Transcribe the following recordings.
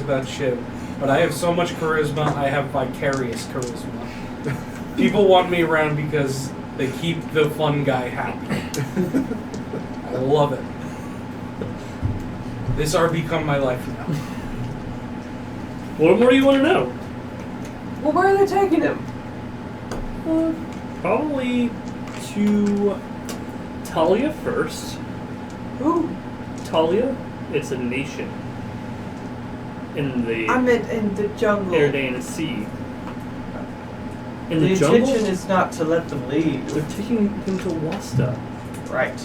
that shit. But I have so much charisma, I have vicarious charisma. People want me around because they keep the fun guy happy. I love it. This are become my life now. What more do you want to know? Well, where are they taking him? Probably to Talia first. Who? Talia, it's a nation in the I meant in the jungle. Airdan Sea. In The jungle? intention is not to let them leave. They're taking him to Wasta. Right.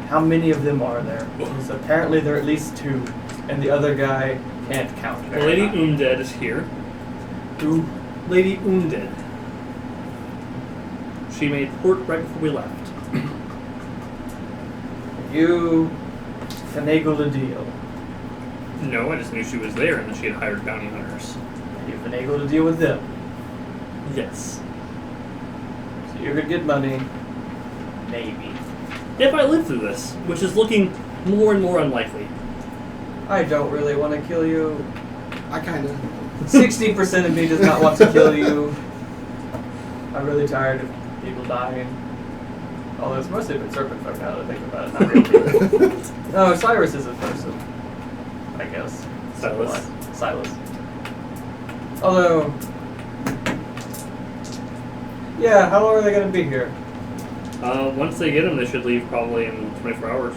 How many of them are there? Because apparently there are at least 2, and the other guy can't count. The Lady Undead is here. Who? Lady Undead. She made port right before we left. You finagled a deal. No, I just knew she was there and that she had hired bounty hunters. You finagled a deal with them. Yes. So you could get money. Maybe. If I live through this, which is looking more and more unlikely. I don't really want to kill you. I kind of. 60% of me does not want to kill you. I'm really tired of people dying. Although it's mostly been serpent folk now that I think about it, not real people. No, Cyrus is a person. I guess. Silas. Silas. Although... Yeah, how long are they going to be here? Once they get him, they should leave probably in 24 hours.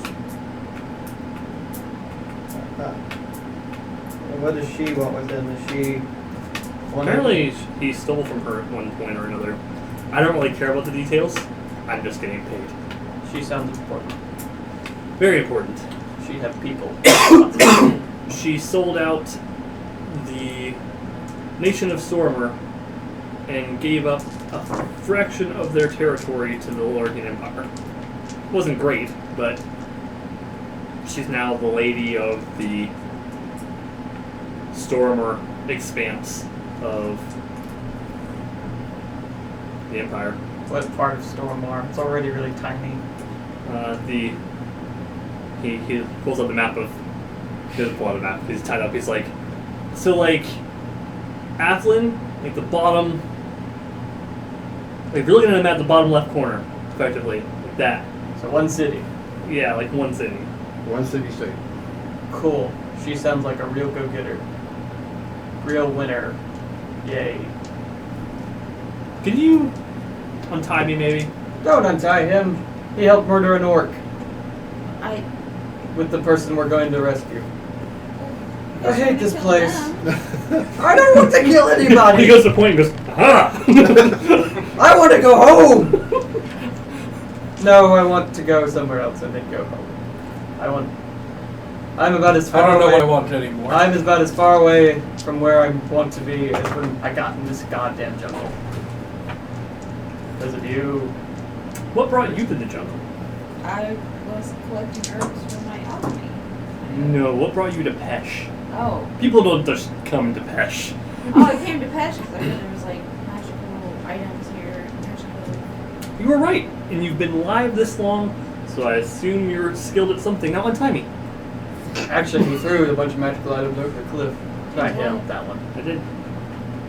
And what does she want with them? Is she... Apparently, he stole from her at one point or another. I don't really care about the details. I'm just getting paid. She sounds important. Very important. She'd have people. She sold out the nation of Stormer and gave up a fraction of their territory to the Laurentinian Empire. Wasn't great, but she's now the lady of the Stormer expanse of the Empire. What part of Stormar? It's already really tiny. He pulls up the map of... He doesn't pull out a map. He's tied up. He's like... So, like... Athlin, like the bottom... Like, if you're looking at him at the bottom left corner, effectively. Like that. So one city. Yeah, like one city. One city state. Cool. She sounds like a real go-getter. Real winner. Yay. Can you untie me, maybe? Don't untie him. He helped murder an orc I with the person we're going to rescue. I hate this kill place. them. I don't want to kill He anybody. goes to the point and goes, aha! I want to go home. No, I want to go somewhere else and then go home. I'm about as far I don't know away. what I want anymore. I'm about as far away from where I want to be as when I got in this goddamn jungle. Because of you. What brought you to the jungle? I was collecting herbs for my alchemy. No, what brought you to Pesh? Oh. People don't just come to Pesh. Oh, I came to Pesh because I heard there was like magical items here. Magical. You were right, and you've been live this long, so I assume you're skilled at something. Now untie me. Actually, he threw a bunch of magical items over the cliff. Not him, that one. I did.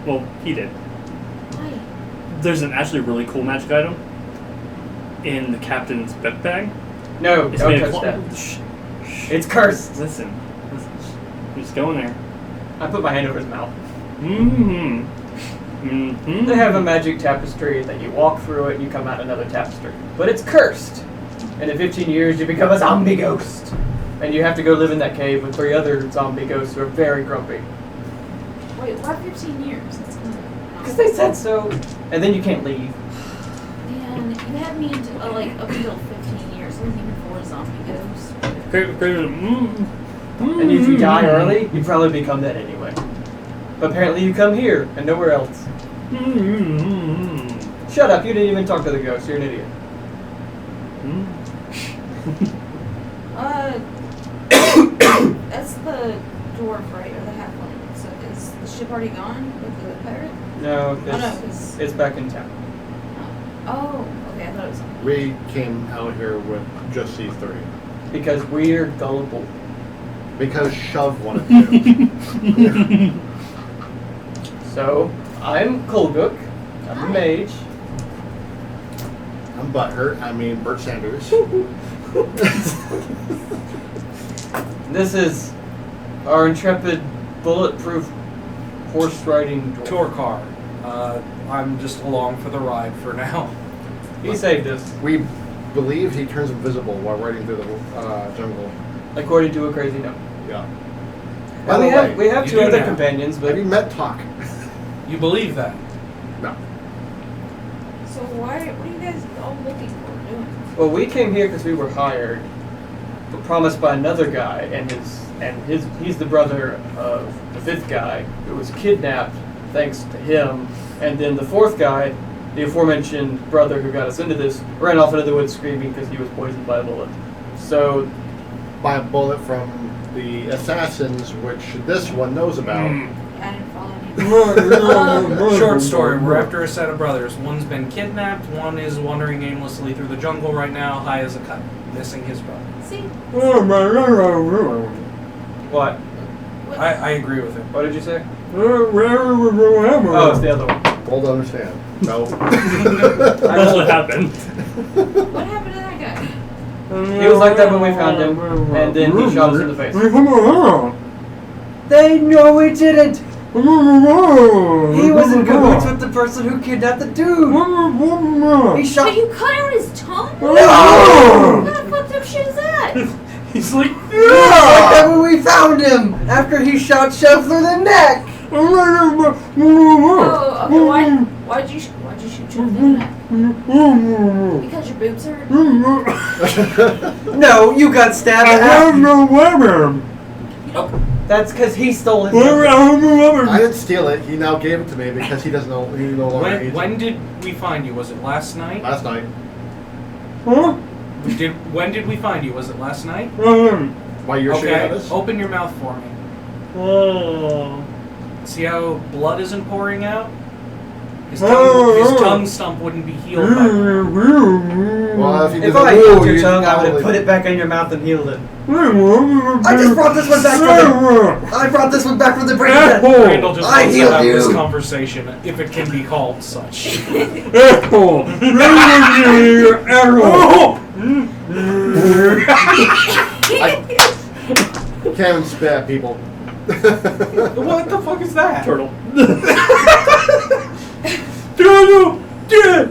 Well, he did. Why? There's an actually really cool magic item in the captain's bag. No, It's don't made of touch that. Shh. It's cursed. Listen. Just go in there. I put my hand over his mouth. Mm-hmm. Mm-hmm. They have a magic tapestry that you walk through it and you come out another tapestry. But it's cursed. And in 15 years you become a zombie ghost. And you have to go live in that cave with 3 other zombie ghosts who are very grumpy. Wait, why 15 years? That's kind of... Because they said so. And then you can't leave. Man, you had me into, like, up until 15 years. I wasn't even for a zombie ghost. And if you die early, you probably become that anyway. But apparently you come here and nowhere else. Shut up, you didn't even talk to the ghost. You're an idiot. That's the dwarf, right? Or the halfling. So is the ship already gone with the pirate? No, Oh, no, 'cause... it's back in town. Oh, okay, I thought it was on. We came out here with just these 3. Because we're gullible. Because Shuv wanted to. So, I'm Kulguk. I'm the mage. I'm Burt Sanders. This is our intrepid, bulletproof horse riding dwarf. Tour car. I'm just along for the ride for now. He saved us, We believe he turns invisible while riding through the jungle. according to a crazy gnome. Yeah. And we have you two do other now. companions, but Have you met Talk? You believe that? No. So what are you guys all looking for doing? well, we came here because we were hired, but promised by another guy, and he's the brother of the fifth guy who was kidnapped, thanks to him, and then the fourth guy, the aforementioned brother who got us into this, ran off into the woods screaming because he was poisoned by a bullet. So, By a bullet from the assassins, which this one knows about. I didn't follow any. Short story, we're after a set of brothers. One's been kidnapped, one is wandering aimlessly through the jungle right now, high as a kite, missing his brother. See? what? I agree with him. What did you say? Oh, it's the other one. Roll to understand. No. That's what happened. What happened to that guy? He was like that when we found him, and then he shot us in the face. They know we didn't! He was in cahoots with the person who kidnapped the dude! He So shot. you cut out his tongue? No! What kind of fucked up shit is that? He's like, Like that when we found him! After he shot Shuv through the neck! Oh, okay, why'd you shoot you in the neck? Because your boobs hurt? No, you got stabbed after. That's because he stole it. I didn't steal it. He now gave it to me because he doesn't know. He no longer needs when it. did we find you? Was it last night? Last night. When did we find you? Was it last night? While you're shooting at us? Open your mouth for me. See how blood isn't pouring out? His tongue stump wouldn't be healed by Well, if you did If the I woo, healed your you'd tongue, I would have probably- put it back in your mouth and healed it. I just brought this one back from the brain. Randall just I wants to healed have this you. conversation, if it can be called such. Can't even spit at people. What the fuck is that? Turtle. Turtle! Yeah!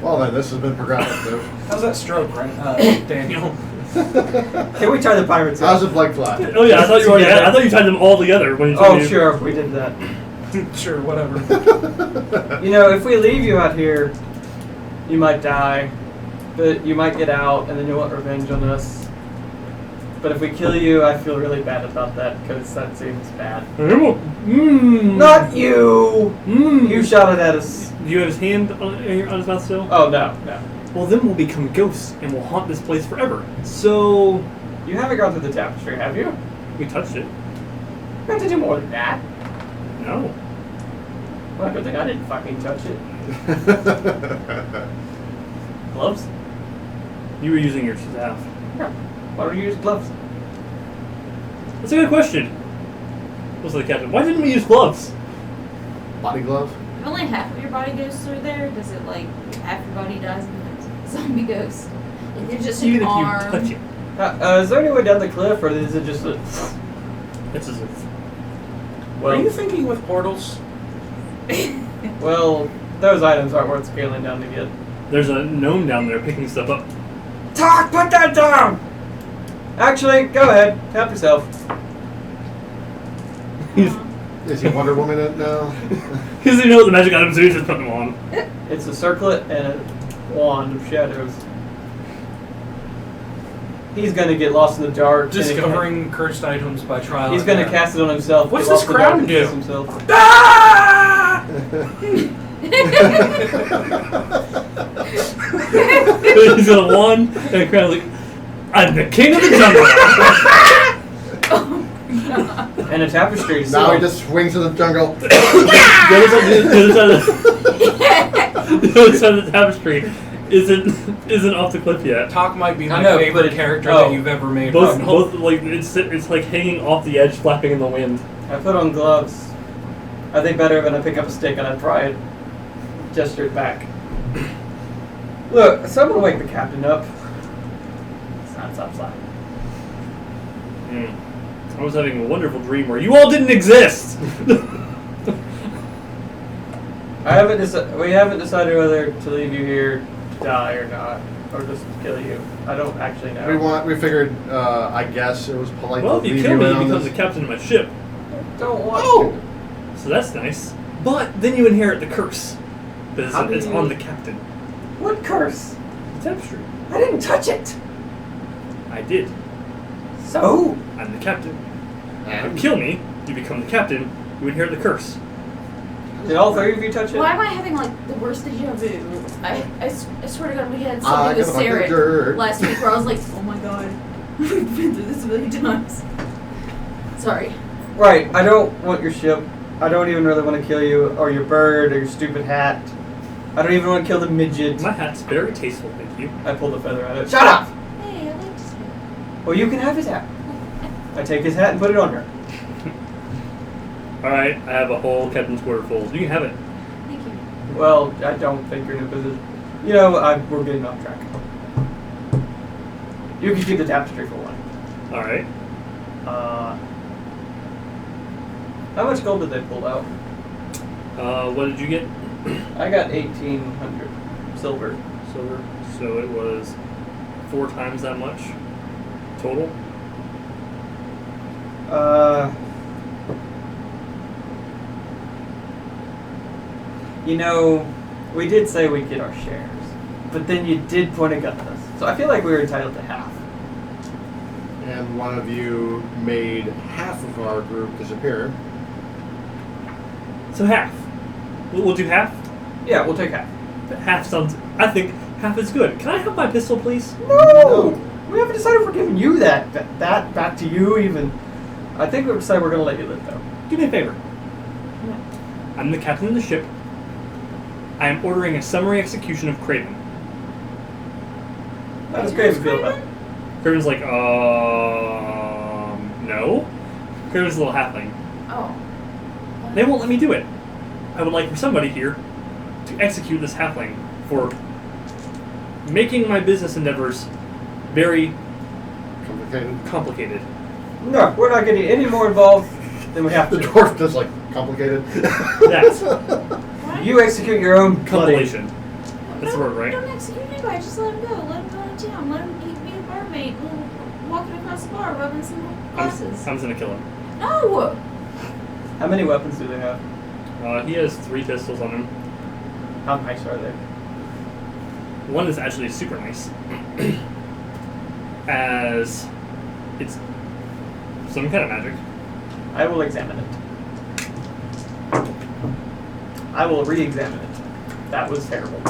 Well then, this has been progressive. How's that stroke, right? Daniel? Can we try the pirates How's out? it like fly? Oh yeah, I thought you already. I thought you tied them all together when you told Oh, me. sure, we did that. Sure, whatever. You know, if we leave you out here, you might die, but you might get out, and then you'll want revenge on us. But if we kill you, I feel really bad about that, because that seems bad. Not you! You shot it at us. Do you have his hand on his mouth still? Oh, no. Well, then we'll become ghosts and we'll haunt this place forever. So You haven't gone through the tapestry, have you? we touched it. You have to do more than that. No. Well, good thing I didn't fucking touch it. Gloves? You were using your staff. No. Why don't you use gloves? That's a good question. What's the captain? Why didn't we use gloves? Body glove? If only half of your body goes through there, does it like half your body dies and the zombie ghost? If you're just Even an if you arm. touch it. Is there any way down the cliff, or is it just a... It's as if. Are you thinking with portals? Well, those items aren't worth scaling down to get. There's a gnome down there picking stuff up. Talk! Put that down! Actually, go ahead. Help yourself. Is he Wonder Woman it now? Because you know what the magic items do, you just put them on. It's a circlet and a wand of shadows. He's gonna get lost in the dark. Discovering cursed items by trial. He's and gonna error. cast it on himself. What's get lost this in the dark crown and do? kiss himself. Ah! He's got a wand and a crown like, I'm the king of the jungle! And a tapestry. Now So he just swings in the jungle. The other side of the tapestry isn't off the cliff yet. Talk might be I my know, favorite but character oh. that you've ever made. Both Randall. like it's like hanging off the edge, flapping in the wind. I put on gloves. I think better when I pick up a stick and I try it. Gesture it back. Look, someone wake the captain up. Stop. I was having a wonderful dream where you all didn't exist. We haven't decided whether to leave you here to die or not, or just kill you. I don't actually know. We figured. I guess it was polite Well, to if you leave kill you me, in you on become the this. captain of my ship. Don't want Oh! So that's nice. But then you inherit the curse. Because How do it's you- on the captain. What curse? The tapestry. I didn't touch it. I did. So? I'm the captain. And You kill me, you become the captain, you inherit the curse. Did all three of you touch it? Why am I having like the worst deja vu? I swear to God, we had I something with got like a Sarah dirt. last week where I was like, oh my God, we've been through this a million times. Sorry. Right, I don't want your ship. I don't even really want to kill you, or your bird, or your stupid hat. I don't even want to kill the midget. My hat's very tasteful, thank you. I pulled a feather out of it. Shut up! Hey, I like this one. Well, you can have his hat. I take his hat and put it on her. Alright, I have a whole captain's quarter full. You can have it. Thank you. Well, I don't think you're in a position. You know, we're getting off track. You can keep the tapestry for one. Alright. How much gold did they pull out? What did you get? I got 1,800 silver. Silver. So it was 4 times that much total. You know, we did say we'd get our shares, but then you did point a gun at us. So I feel like we were entitled to half. And one of you made half of our group disappear. So half. We'll do half. Yeah, we'll take half. Half sounds. I think half is good. Can I have my pistol, please? No! We haven't decided if we're giving you that back to you even. I think we've decided we're going to let you live though. Do me a favor. No. I'm the captain of the ship. I am ordering a summary execution of Craven. How does Craven feel about it? Craven's like, no. Craven's a little halfling. Oh. They won't let me do it. I would like for somebody here to execute this halfling for making my business endeavors very complicated. No, we're not getting any more involved than we have The to. dwarf does like complicated. That's Why? You execute your own compilation. That's the word, right? Don't execute anybody. Just let him go. Let him go to town. Let him be a barmaid. Walking across the bar, rubbing some glasses. I'm just gonna kill him. No! How many weapons do they have? He has 3 pistols on him. How nice are they? One is actually super nice. As it's some kind of magic. I will examine it. I will re-examine it. That was terrible.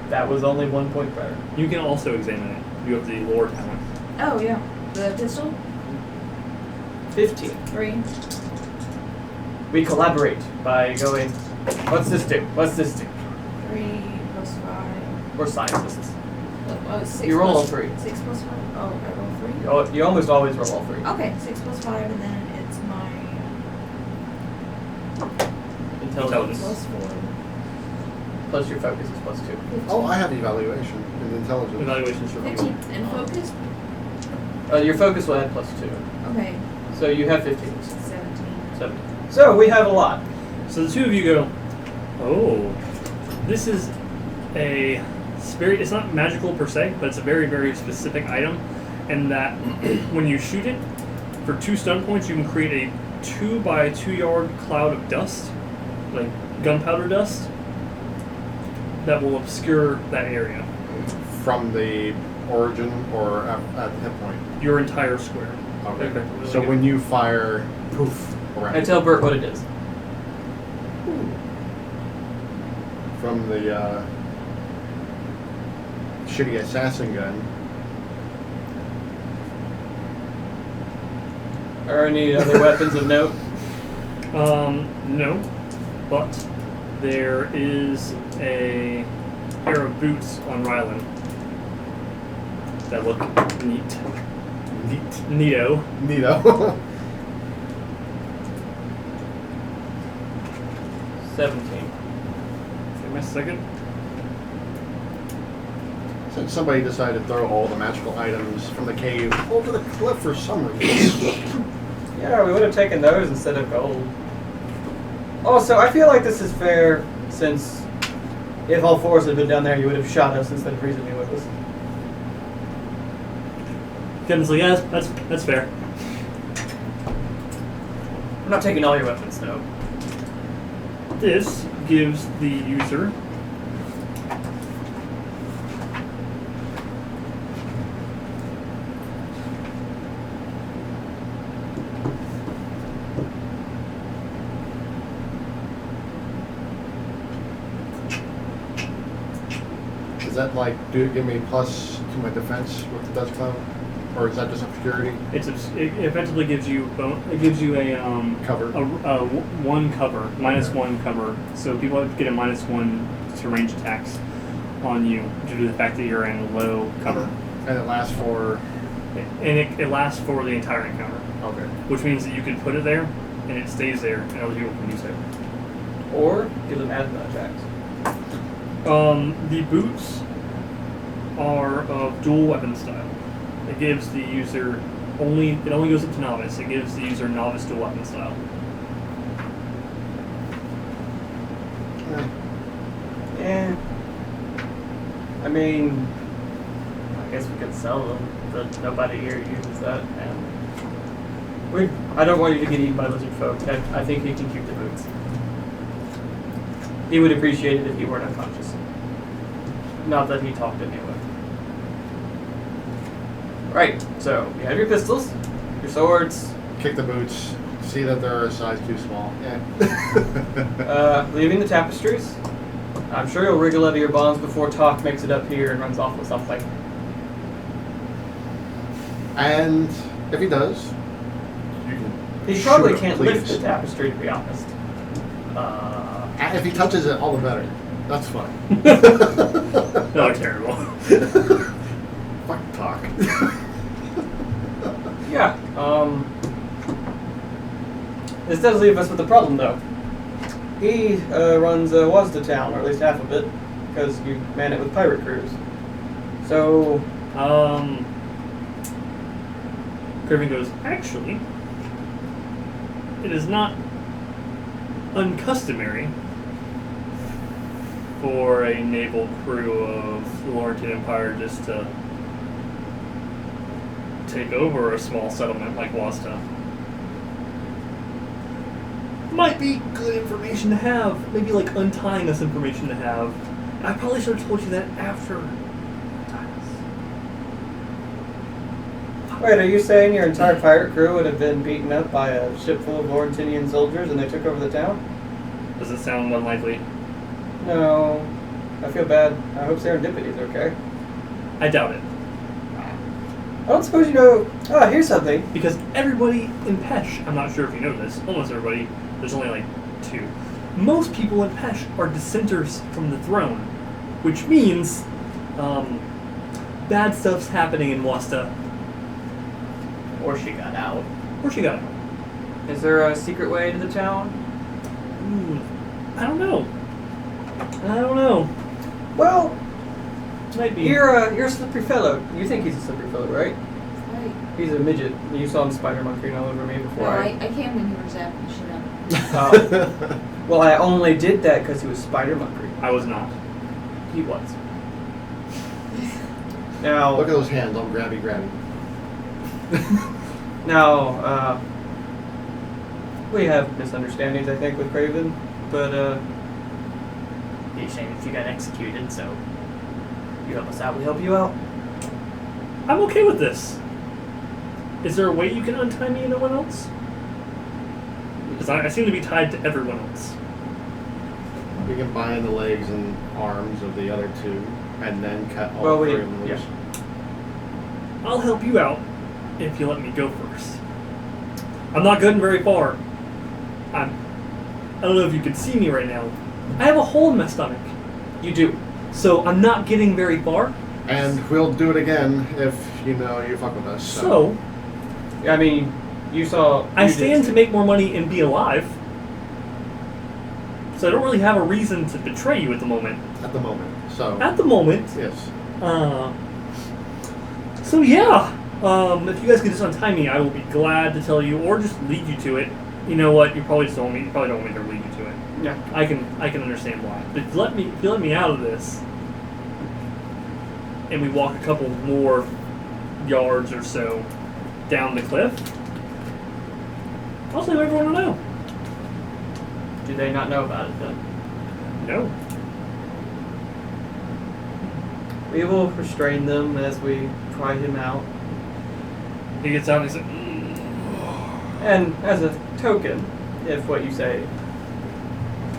That was only 1 point better. You can also examine it. You have the lore talent. Oh, yeah. The pistol? 15. 3. We collaborate by going, what's this do? What's this do? 3 plus 5. We're scientists. Oh, 6 You roll plus, all 3. 6 plus 5. Oh, I roll 3? You almost always roll all 3. Okay, 6 plus 5, and then it's my Intelligence. plus 4. Plus your focus is plus 2. 15. Oh, I have evaluation and intelligence. Evaluations for 15. And focus? Your focus will add plus 2. Okay, So you have 15. 17. So we have a lot. So the 2 of you go, oh, this is a spirit. It's not magical per se, but it's a very, very specific item. And that when you shoot it, for 2 stun points, you can create a 2 by 2 yard cloud of dust, like gunpowder dust, that will obscure that area. From the origin or at the hit point? Your entire square. Okay. Effectively, So like when you fire, poof, around. I tell Burt what it is. From the shitty assassin gun. Are any other weapons of note? No, but there is a pair of boots on Rylan that look neat. Neato. Neato. 17. Give me a second. Since somebody decided to throw all the magical items from the cave over the cliff for some reason. Yeah, we would have taken those instead of gold. Also, I feel like this is fair since if all four of us had been down there, you would have shot us instead of reasoning with us. Kevin's like, yes, that's fair. I'm not taking all your weapons, though. This gives the user Does that like give me plus to my defense with the Dust Cloud? Or is that just obscurity? it effectively gives you a Cover. one cover, -1 cover. So people get a -1 to range attacks on you due to the fact that you're in low cover, And it lasts for... and it lasts for the entire encounter, Okay. which means that you can put it there and it stays there, and other people can use it. Or give them asthma attacks. The boots are of dual weapon style. It gives the user it only goes up to novice. It gives the user novice dual weapon style. Yeah. I mean, I guess we could sell them, but nobody here uses that. And I don't want you to get eaten by lizard folk. I think he can keep the boots. He would appreciate it if you weren't unconscious. Not that he talked anyway. Right, so you have your pistols, your swords. Kick the boots. See that they're a size too small. Yeah. Leaving the tapestries. I'm sure you'll wriggle out of your bonds before Talk makes it up here and runs off with something. And if he does, you can He probably shoot him, can't lift please. the tapestry, to be honest. And if he touches it, all the better. That's fine. No, terrible. Fuck Talk. Yeah, this does leave us with a problem, though. He runs Wasta town, or at least half of it, because you man it with pirate crews. So, Craven goes, actually, it is not uncustomary for a naval crew of the Laurentinian Empire just to take over a small settlement like Wasta. Might be good information to have. Maybe like untying us information to have. I probably should have told you that after. wait, are you saying your entire pirate crew would have been beaten up by a ship full of Laurentinian soldiers and they took over the town? Does it sound unlikely? No. I feel bad. I hope Serendipity's okay. I doubt it. I don't suppose you know... Oh, here's something. Because everybody in Pesh, I'm not sure if you know this, almost everybody, there's only like 2. Most people in Pesh are dissenters from the throne, which means bad stuff's happening in Wasta. Or she got out. Or she got it. Is there a secret way to the town? I don't know. Well, Might be. you're a slippery fellow. You think he's a slippery fellow, right? Right. He's a midget. You saw him spider monkeying all over me before. Well, I came when you were zapping shit up. Oh. Well, I only did that because he was spider monkey. I was not. He was. Now, Look at those hands, all grabby. now, we have misunderstandings, I think, with Craven, but be a shame if you got executed. So, you help us out, we help you out. I'm okay with this. Is there a way you can untie me and no one else? Because I seem to be tied to everyone else. We can bind the legs and arms of the other 2, and then cut all 3 of them loose. I'll help you out if you let me go first. I'm not going very far. I don't know if you can see me right now. I have a hole in my stomach. You do. So I'm not getting very far. And we'll do it again if, you fuck with us. So I mean, you saw... I stand to make more money and be alive. So I don't really have a reason to betray you at the moment. At the moment. So. At the moment. Yes. So yeah. If you guys could just untie me, I will be glad to tell you, or just lead you to it. You know what? You probably don't want me to lead you to it. Yeah. I can understand why. But if you let me out of this, and we walk a couple more yards or so down the cliff, I'll let everyone know. Do they not know about it then? No. We will restrain them as we try him out. He gets out and he's like, And as a token, if what you say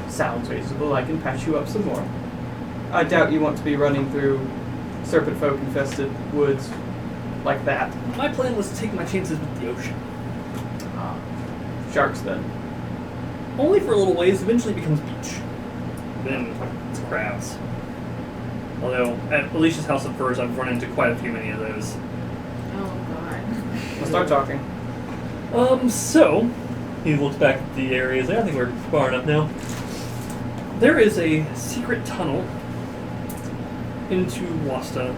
sounds reasonable, I can patch you up some more. I doubt you want to be running through serpent folk infested woods like that. my plan was to take my chances with the ocean. Sharks then. Only for a little ways, eventually it becomes beach. Then it's crabs. Although, at Alicia's House of Furs, I've run into quite a few many of those. Oh god. Let's start talking. So, he looks back at the areas. I think we're far enough now. There is a secret tunnel into Wasta,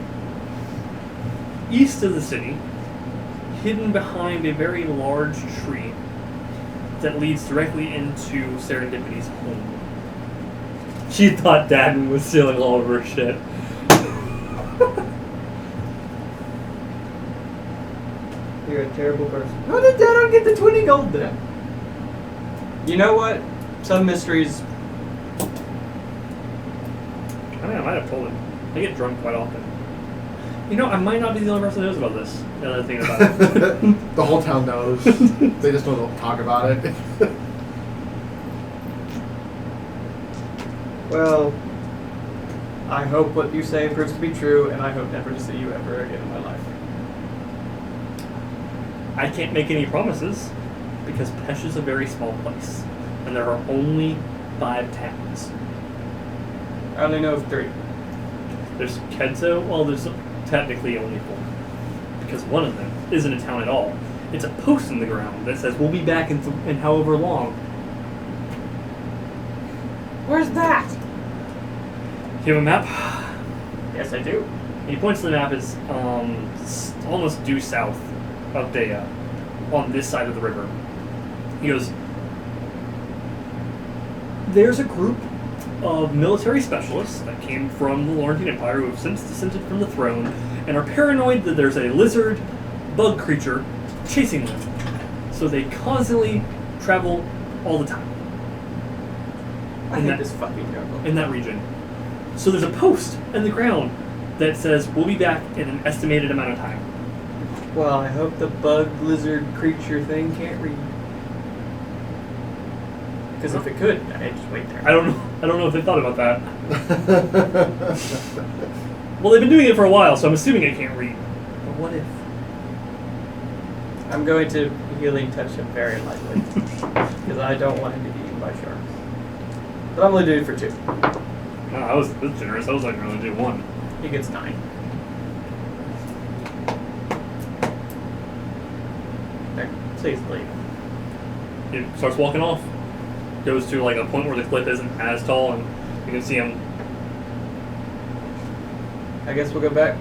east of the city, hidden behind a very large tree that leads directly into Serendipity's home. She thought Dadden was stealing all of her shit. You're a terrible person. How did Dad get the 20 gold then? You know what? Some mysteries... I mean, I might have told him. I get drunk quite often. You know, I might not be the only person who knows about this. Now that I think about it. The whole town knows. They just don't talk about it. Well, I hope what you say proves to be true, and I hope never to see you ever again in my life. I can't make any promises, because Pesh is a very small place, and there are only 5 towns. I only know of 3. There's Kedso, well, there's technically only 4, because one of them isn't a town at all. It's a post in the ground that says, we'll be back in however long. Where's that? You have a map? Yes, I do. He points to the map as almost due south of Dea, on this side of the river. He goes, there's a group of military specialists that came from the Laurentinian Empire who have since descended from the throne and are paranoid that there's a lizard bug creature chasing them. So they constantly travel all the time. I hate this fucking jungle. In that region. So there's a post in the ground that says, we'll be back in an estimated amount of time. Well, I hope the bug lizard creature thing can't read. Because if it could, I'd just wait there. I don't know if they thought about that. Well, they've been doing it for a while, so I'm assuming it can't read. But what if? I'm going to healing touch him very lightly. Because I don't want him to be eaten by sharks. But I'm only doing it for 2. No, I was generous. I was like, going to do 1. He gets 9. There, please leave. He starts walking off. Goes to like a point where the cliff isn't as tall, and you can see him. I guess we'll go back.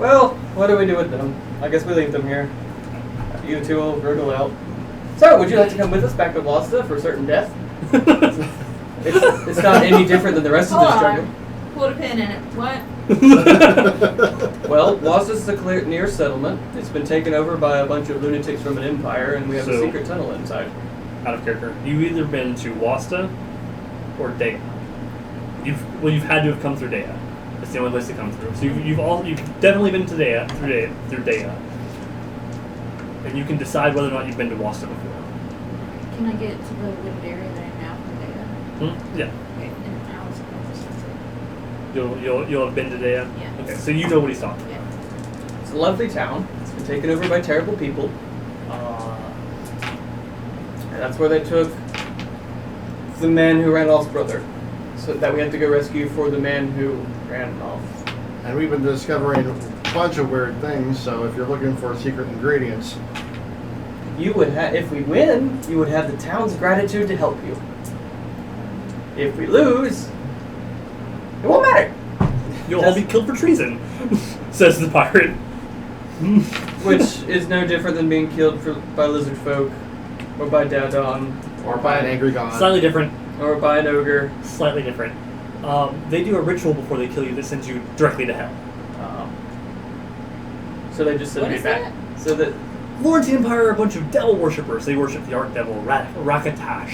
Well, what do we do with them? I guess we leave them here. You two will wriggle out. So, would you like to come with us back to Wasta for certain death? It's not any different than the rest of this jungle. Put a pin in it. What? Well, Wasta's the near settlement. It's been taken over by a bunch of lunatics from an empire, and we have a So- secret tunnel inside. Out of character. You've either been to Wasta or Dea. You've had to have come through Dea. It's the only place to come through. So you've definitely been to Dea through Dea. And you can decide whether or not you've been to Wasta before. Can I get to the wooded area that I'm now from there? Yeah. Okay, and I was You'll have been to Dea? Yeah. Okay, so you know what he's talking about. Yeah. It's a lovely town. It's been taken over by terrible people. And that's where they took the man who Randall's brother. So that we had to go rescue for the man who ran off. And we've been discovering a bunch of weird things, so if you're looking for secret ingredients... You would have, if we win, you would have the town's gratitude to help you. If we lose, it won't matter. You'll all be killed for treason, says the pirate. Which is no different than being killed by lizard folk, or by Dadon, Or by an angry god. Slightly different. or by an ogre. Slightly different. They do a ritual before they kill you that sends you directly to hell. So they just send What me is back. that? So that Laurentine Empire are a bunch of devil worshippers. They worship the archdevil Rakatash.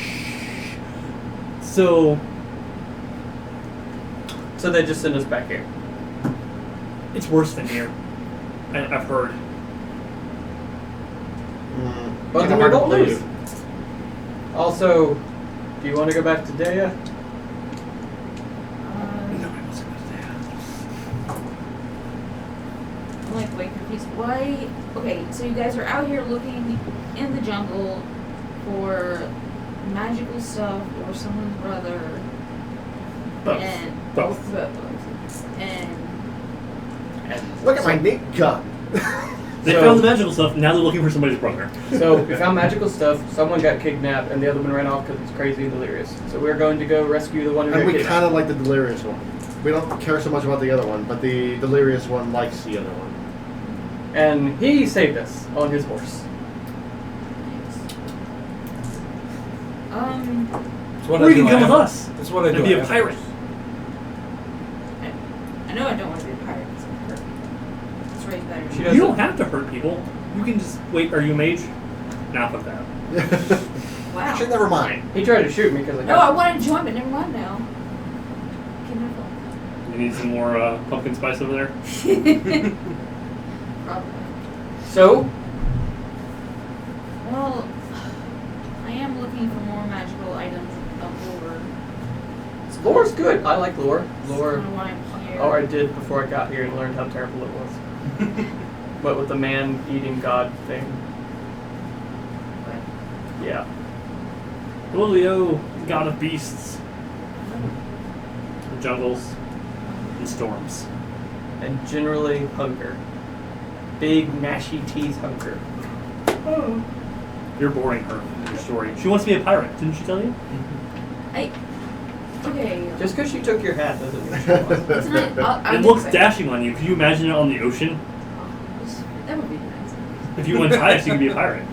So they just send us back here. it's worse than here. I've heard. But Kinda then we hard to won't believe. lose. Also, do you want to go back to Daya? I'm like way confused. Why? Okay, so you guys are out here looking in the jungle for magical stuff or someone's brother. Both. And Both. And Look at my neat gun! They So- found the magical stuff. Now they're looking for somebody's brother. So we found magical stuff. Someone got kidnapped, and the other one ran off because it's crazy and delirious. So we're going to go rescue the one who And got we kidnapped. kind of like the delirious one. We don't care so much about the other one, but the delirious one likes the other one. And he saved us on his horse. That's what Or I you do. can I come with have- us That's what I do. and be I a have pirate. I know I don't want to be a pirate. It's way better. She You doesn't- don't have to hurt people. You can just wait. Are you a mage? Nah, fuck that. Wow. Actually, never mind. He tried to shoot me because I No, I got want to join, but never mind now. You need some more pumpkin spice over there? Probably. So, Well, I am looking for more magical items of lore. lore's good. I like lore. That's Lore. kinda why I'm here. Or I did before I got here and learned how terrible it was. But with the man-eating god thing. Yeah. Julio, god of beasts, and jungles, and storms. And generally hunger. Big, gnashy teeth hunger. You're boring her in your story. She wants to be a pirate, didn't she tell you? Okay. Just because she took your hat doesn't mean she wants. It's not, I'll It do looks it. dashing on you. Could you imagine it on the ocean? That would be nice. If you went tight, you could be a pirate.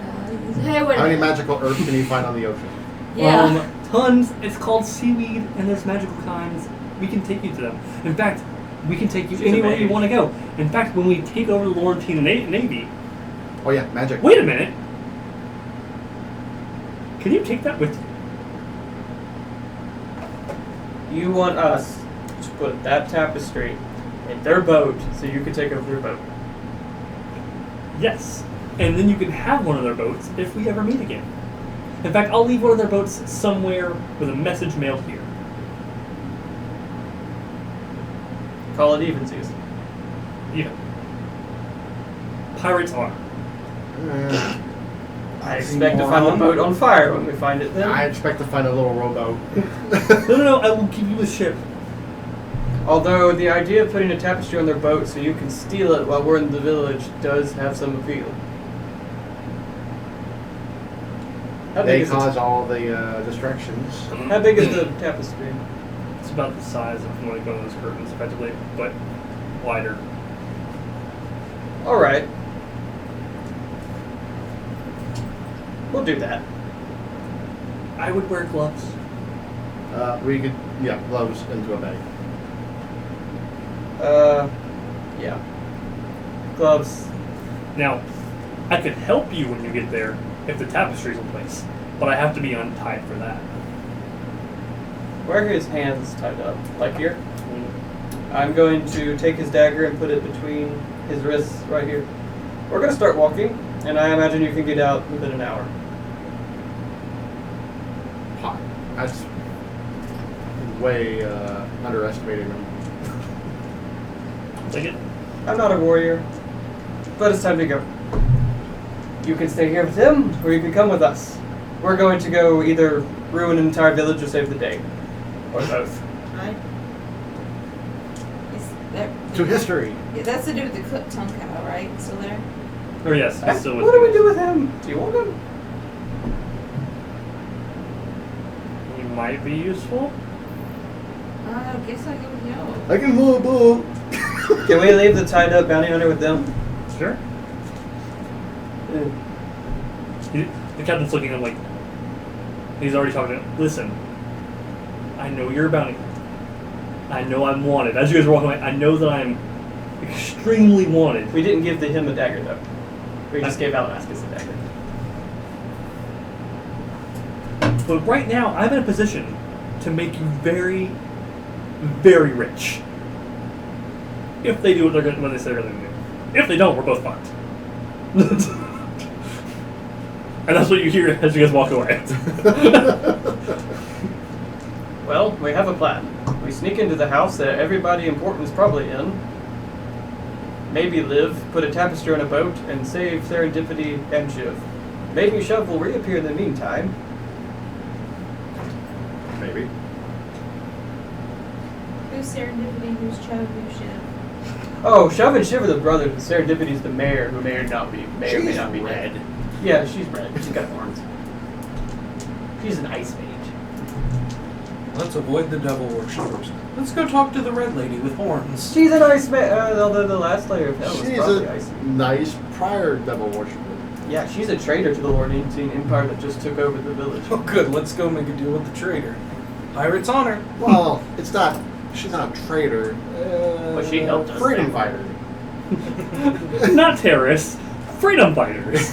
Hey, wait. How many magical herbs can you find on the ocean? Yeah. Tons. It's called seaweed, and there's magical kinds. We can take you to them. In fact, we can take you She's a anywhere you mage. want to go. In fact, when we take over the Laurentine Navy, Oh yeah, magic. wait a minute. Can you take that with you? You want us to put that tapestry in their boat so you can take over their boat. Yes. And then you can have one of their boats if we ever meet again. In fact, I'll leave one of their boats somewhere with a message mailed here. Call it evensies. Yeah. Pirates are. I expect to find the boat on fire when we find it then. I expect to find a little rowboat. No, I will give you a ship. Although the idea of putting a tapestry on their boat so you can steal it while we're in the village does have some appeal. How big They is cause all the distractions. How big is the tapestry? It's about the size of one of those curtains, effectively, but wider. Alright. We'll do that. I would wear gloves. We could, yeah, gloves into a bag. Yeah. Gloves. Now, I could help you when you get there if the tapestry's in place, but I have to be untied for that. Where are his hands tied up? Like here? I'm going to take his dagger and put it between his wrists right here. We're going to start walking, and I imagine you can get out within an hour. That's way underestimating them. Take it? I'm not a warrior, but it's time to go. You can stay here with him, or you can come with us. We're going to go either ruin an entire village or save the day. Or both. Right. Is To history. Yeah, that's to do with the cooked tongue cow, right? Still there? Or yes, he's still with What do you. we do with him? Do you want him? He might be useful. I guess I'll go with Yaveh. I can move. Can we leave the tied up bounty hunter with them? Sure. The captain's looking at him like, he's already talking to him. Listen, I know you're a bounty. I know I'm wanted. As you guys are walking away, I know that I'm extremely wanted. We didn't give him a dagger though. We just gave Alamascus a dagger. But right now, I'm in a position to make you very, very rich. If they do what they say they're going to do. If they don't, we're both fucked. And that's what you hear as you guys walk away. Well, we have a plan. We sneak into the house that everybody important is probably in. Maybe live, put a tapestry on a boat, and save Serendipity and Shiv. Maybe Shuv will reappear in the meantime. Maybe. Who's Serendipity? Who's Shuv? Who's Shiv? Oh, Shuv and Shiv are the brothers, and Serendipity's the mayor, who may or may not be red. dead. Yeah, she's red. She's got horns. She's an ice mage. Let's avoid the devil worshippers. Let's go talk to the red lady with horns. She's an ice mage. Although the last layer of hell was She's probably a ice. nice prior devil worshiper. Yeah, she's a traitor to the Laurentinian Empire that just took over the village. Oh, good. Let's go make a deal with the traitor. Pirate's honor. Well, it's not. She's not a traitor. But she helped us. Freedom save fighter. Not terrorists, freedom fighters.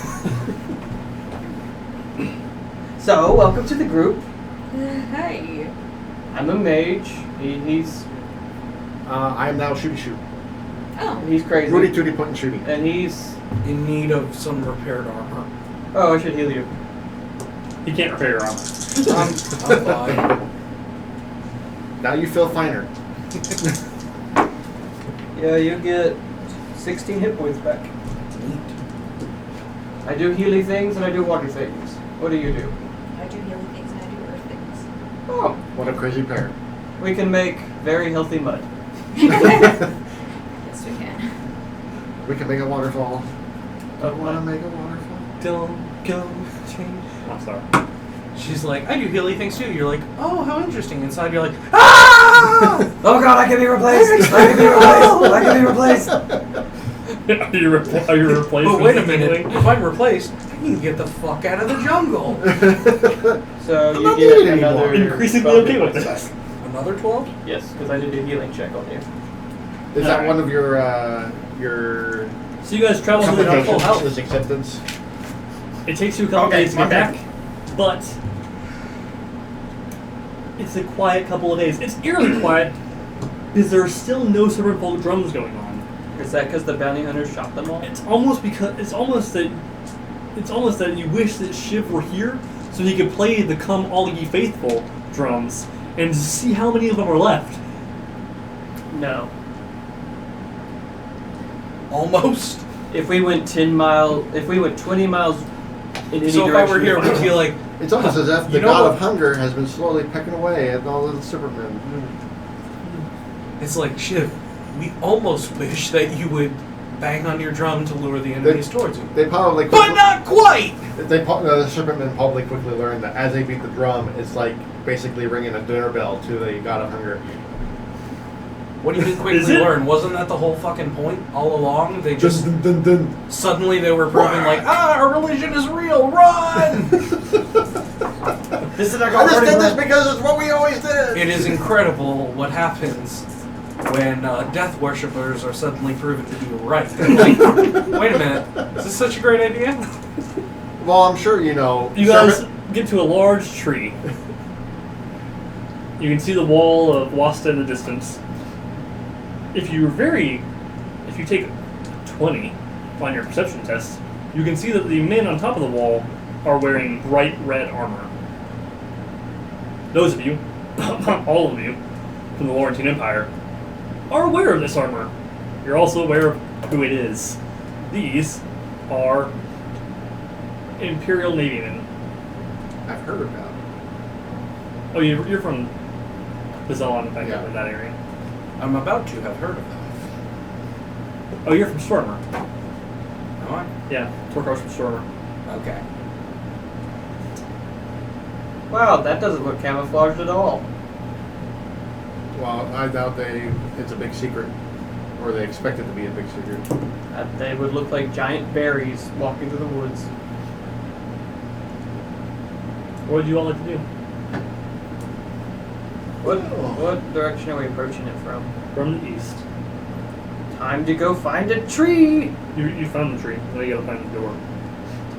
So, welcome to the group. Hey. I'm a mage. He's I am now shooty shoot. Oh. he's crazy. Rudy tooty point and shooty. And he's... In need of some repaired armor. Oh, I should heal you. He can't repair your armor. I'm fine. Now you feel finer. Yeah, you get 16 hit points back. Neat. I do healy things and I do water things. What do you do? I do healing things and I do earth things. Oh, What a crazy pair. we can make very healthy mud. Yes, we can. We can make a waterfall. Of Want to mud. make a waterfall? Don't go change. I'm sorry. She's like, I do healy things too. You're like, oh, how interesting. Inside, you're like, ah! Oh god, I can be replaced! I can be replaced! I can be replaced! Are you replaced? But with wait a the minute. healing? If I'm replaced, I can get the fuck out of the jungle. So I'm you not get needed anymore. another... Increasingly 12 okay hit with points this. back. Another 12? Yes, because I did a healing check on you. Is that Alright. one of your So you guys travel to the Complications. full health. Is acceptance? It takes you a couple Okay, days to get okay. back, but it's a quiet couple of days. It's eerily quiet because there are still no serpent drums going on. Is that because the bounty hunters shot them all? It's almost that you wish that Shiv were here so he could play the "Come All Ye Faithful" drums and see how many of them are left. No. Almost. If we went 20 miles in any So if direction... I were here, we we'd be like, It's almost as if You the know god what? of hunger has been slowly pecking away at all of the supermen. it's like, Shiv, we almost wish that you would bang on your drum to lure the enemies towards you. They probably But not quite! the supermen probably quickly learned that as they beat the drum, it's like basically ringing a dinner bell to the god of hunger. What do you mean Is quickly it? learn? Wasn't that the whole fucking point all along? They just Dun, dun, dun, dun. suddenly they were proving like, our religion is real, run! This is our I just did this because it's what we always did. It is incredible what happens when death worshippers are suddenly proven to be right. They're like, wait a minute, is this such a great idea? Well, I'm sure you know. You guys get to a large tree. You can see the wall of Wasta in the distance. If you take 20 on your perception test, you can see that the men on top of the wall are wearing bright red armor. Those of you, all of you, from the Laurentine Empire, are aware of this armor. You're also aware of who it is. These are Imperial Navy men. I've heard about. Oh, you're from Bazan, in fact, Yeah. in that area. I'm about to have heard of them. Oh, you're from Stormer. Am I? Yeah, Torkar's from Stormer. Okay. Wow, that doesn't look camouflaged at all. Well, I doubt it's a big secret. Or they expect it to be a big secret. They would look like giant berries walking through the woods. What do you all like to do? What direction are we approaching it from? From the east. Time to go find a tree! You found the tree. Now you gotta find the door.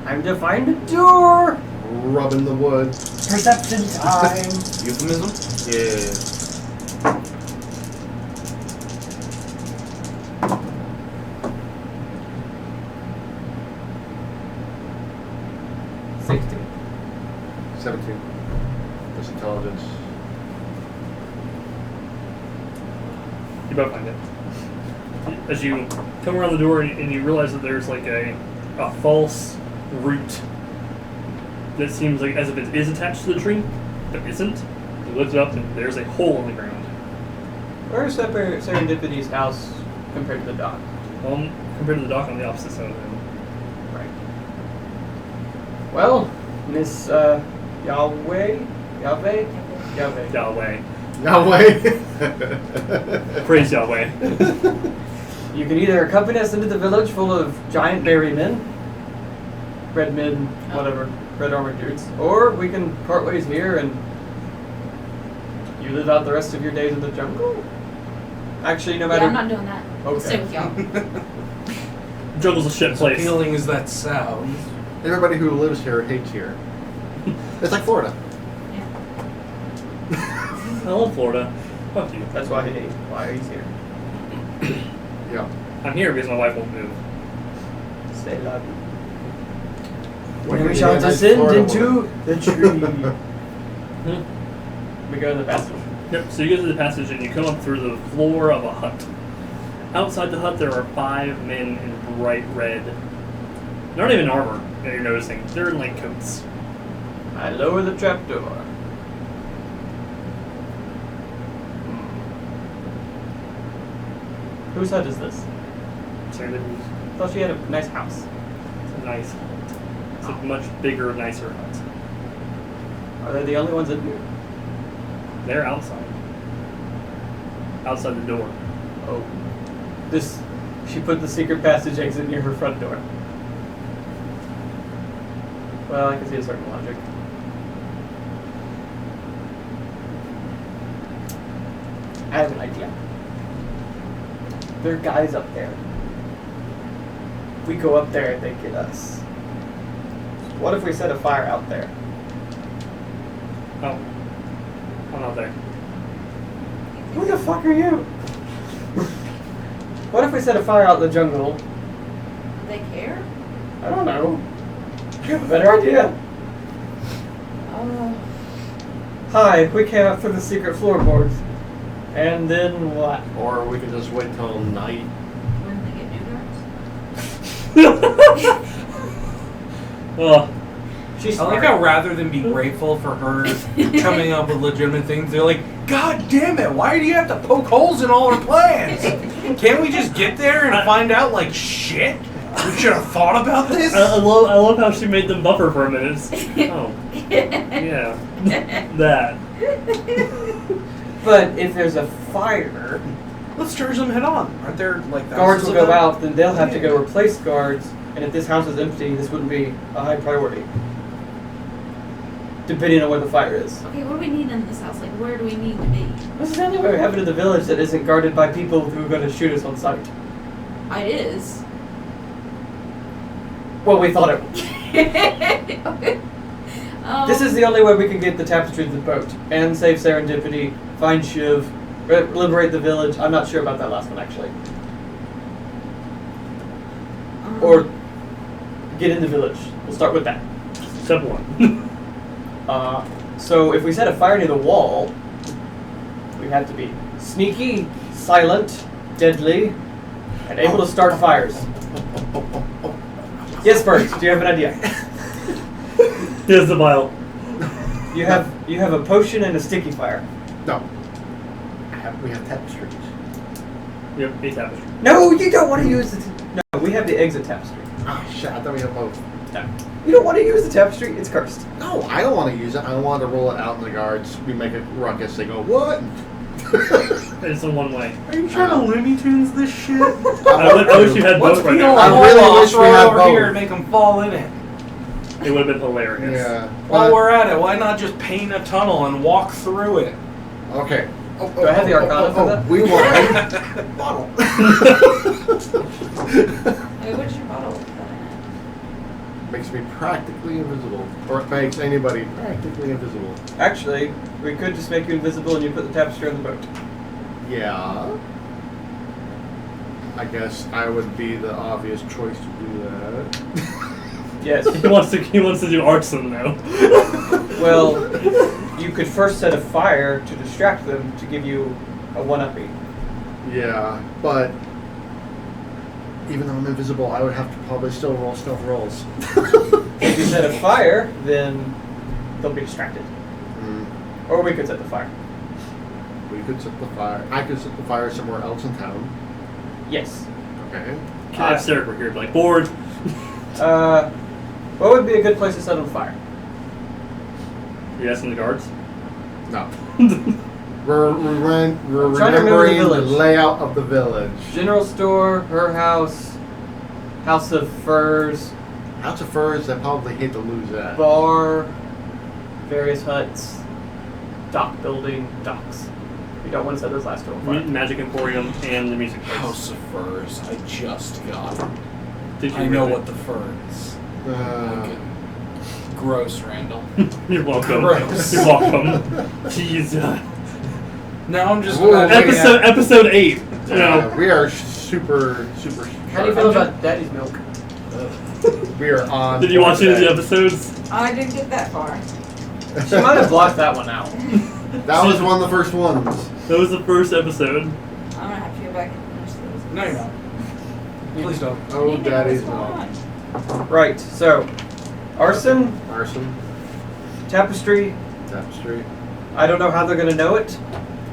Time to find a door! Rubbing the wood. Perception time! Euphemism? Yeah. $16. 17. Plus intelligence. You both find it. As you come around the door and you realize that there's like a false root that seems like as if it is attached to the tree, but isn't. You lift it up and there's a hole in the ground. Where's Serendipity's house compared to the dock? Compared to the dock on the opposite side of the room. Right. Well, Miss Yaveh? Yahweh. No way. Praise Yahweh. You can either accompany us into the village full of giant berry men, red men, whatever, red armored dudes, or we can part ways here and you live out the rest of your days in the jungle? Actually, no matter... Yeah, I'm not doing that. I'll stay with y'all. Jungle's a shit place. Appealing as that sounds. Everybody who lives here hates here. It's like Florida. I love Florida. Fuck you. That's why he's here. Yeah. I'm here because my wife won't move. Say la vie. When And we you shall get a nice descend Florida into the tree. Hmm. We go in the passage. Yep, so you go through the passage and you come up through the floor of a hut. Outside the hut there are 5 men in bright red. They're not even armor that you're noticing. They're in like coats. I lower the trapdoor. Whose hut is this? So it's I thought she had a nice house. a nice hut. It's a much bigger, nicer hut. Are they the only ones in here? They're outside. Outside the door. Oh. She put the secret passage exit near her front door. Well, I can see a certain logic. I have an idea. There are guys up there. If we go up there, they get us. What if we set a fire out there? Oh. I'm not there. Who the fuck are you? What if we set a fire out in the jungle? Do they care? I don't know. You have a better idea? Hi, we came up through the secret floorboards. And then what? Or we can just wait till night. When they get new darts? Oh. She's I like how rather than be grateful for her coming up with legitimate things, they're like, God damn it, why do you have to poke holes in all our plans? Can't we just get there and find out, like, shit? We should have thought about this? I love how she made them buffer for a minute. Oh. Yeah. That. But if there's a fire, Let's charge them head on. Aren't there, like, guards will thousands of go them? out, then they'll have to go replace guards, and if this house is empty, this wouldn't be a high priority. Depending on where the fire is. Okay, what do we need in this house? Like, where do we need to be? This is the only way we have it in the village that isn't guarded by people who are going to shoot us on sight. It is. Well, we thought it. This is the only way we can get the tapestry to the boat and save Serendipity, find Shiv, liberate the village. I'm not sure about that last one actually. Or get in the village. We'll start with that. Step 1. So if we set a fire near the wall, we have to be sneaky, silent, deadly, and able to start fires. Yes, Burt, do you have an idea? Here's the vial. You have a potion and a sticky fire. No. We have tapestries. Yep, a tapestry. No, you don't want to use the... No, we have the exit tapestry. Oh shit, I thought we had both. No. You don't want to use the tapestry? It's cursed. No, I don't want to use it. I want to roll it out in the guards. We make a ruckus. They go, what? It's in one way. Are you trying to Looney Tunes this shit? I wish you had Let's both right peel now. I a really hole wish off, we throw it had over both. here and make them fall in it. It would have been hilarious. Yeah. While we're at it, why not just paint a tunnel and walk through it? Okay. Do I have the Arcana for that? We want bottle. Hey, what's your bottle? Makes me practically invisible. Or it makes anybody practically invisible. Actually, we could just make you invisible and you put the tapestry on the boat. Yeah. I guess I would be the obvious choice to do that. Yes. He wants to do Arson now. Well, you could first set a fire to distract them to give you a one-uppy. Yeah, but even though I'm invisible, I would have to probably still roll stealth rolls. If you set a fire, then they'll be distracted. Mm. Or we could set the fire. We could set the fire. I could set the fire somewhere else in town. Yes. Okay. Can I have Sarah over here, like, bored. What would be a good place to set on fire? You asking the guards? No. We're I'm trying to remember the remembering the village. layout of the village. General store, her house, House of Furs, House of Furs, I probably hate to lose that. bar, various huts, dock building, docks. You don't want to set those last two on fire. Magic Emporium and the music place. House of Furs. I just got it. Did you I know really? what the fur is. Uh, Gross, Randall. You're welcome. Gross. You're welcome. Jeez. Now I'm just Whoa, imagining Episode 8. we are super. How do you feel about Daddy's milk? We are on. Did you watch any of the point episode? I didn't get that far. today. She might have blocked that one out. That was one of the first ones. That was the first episode. I'm gonna have to go back and finish those. No, you're not. Please don't. Oh, Need to know daddy's what's going milk. on. Right, so Arson, Arson, tapestry. tapestry. I don't know how they're gonna know it,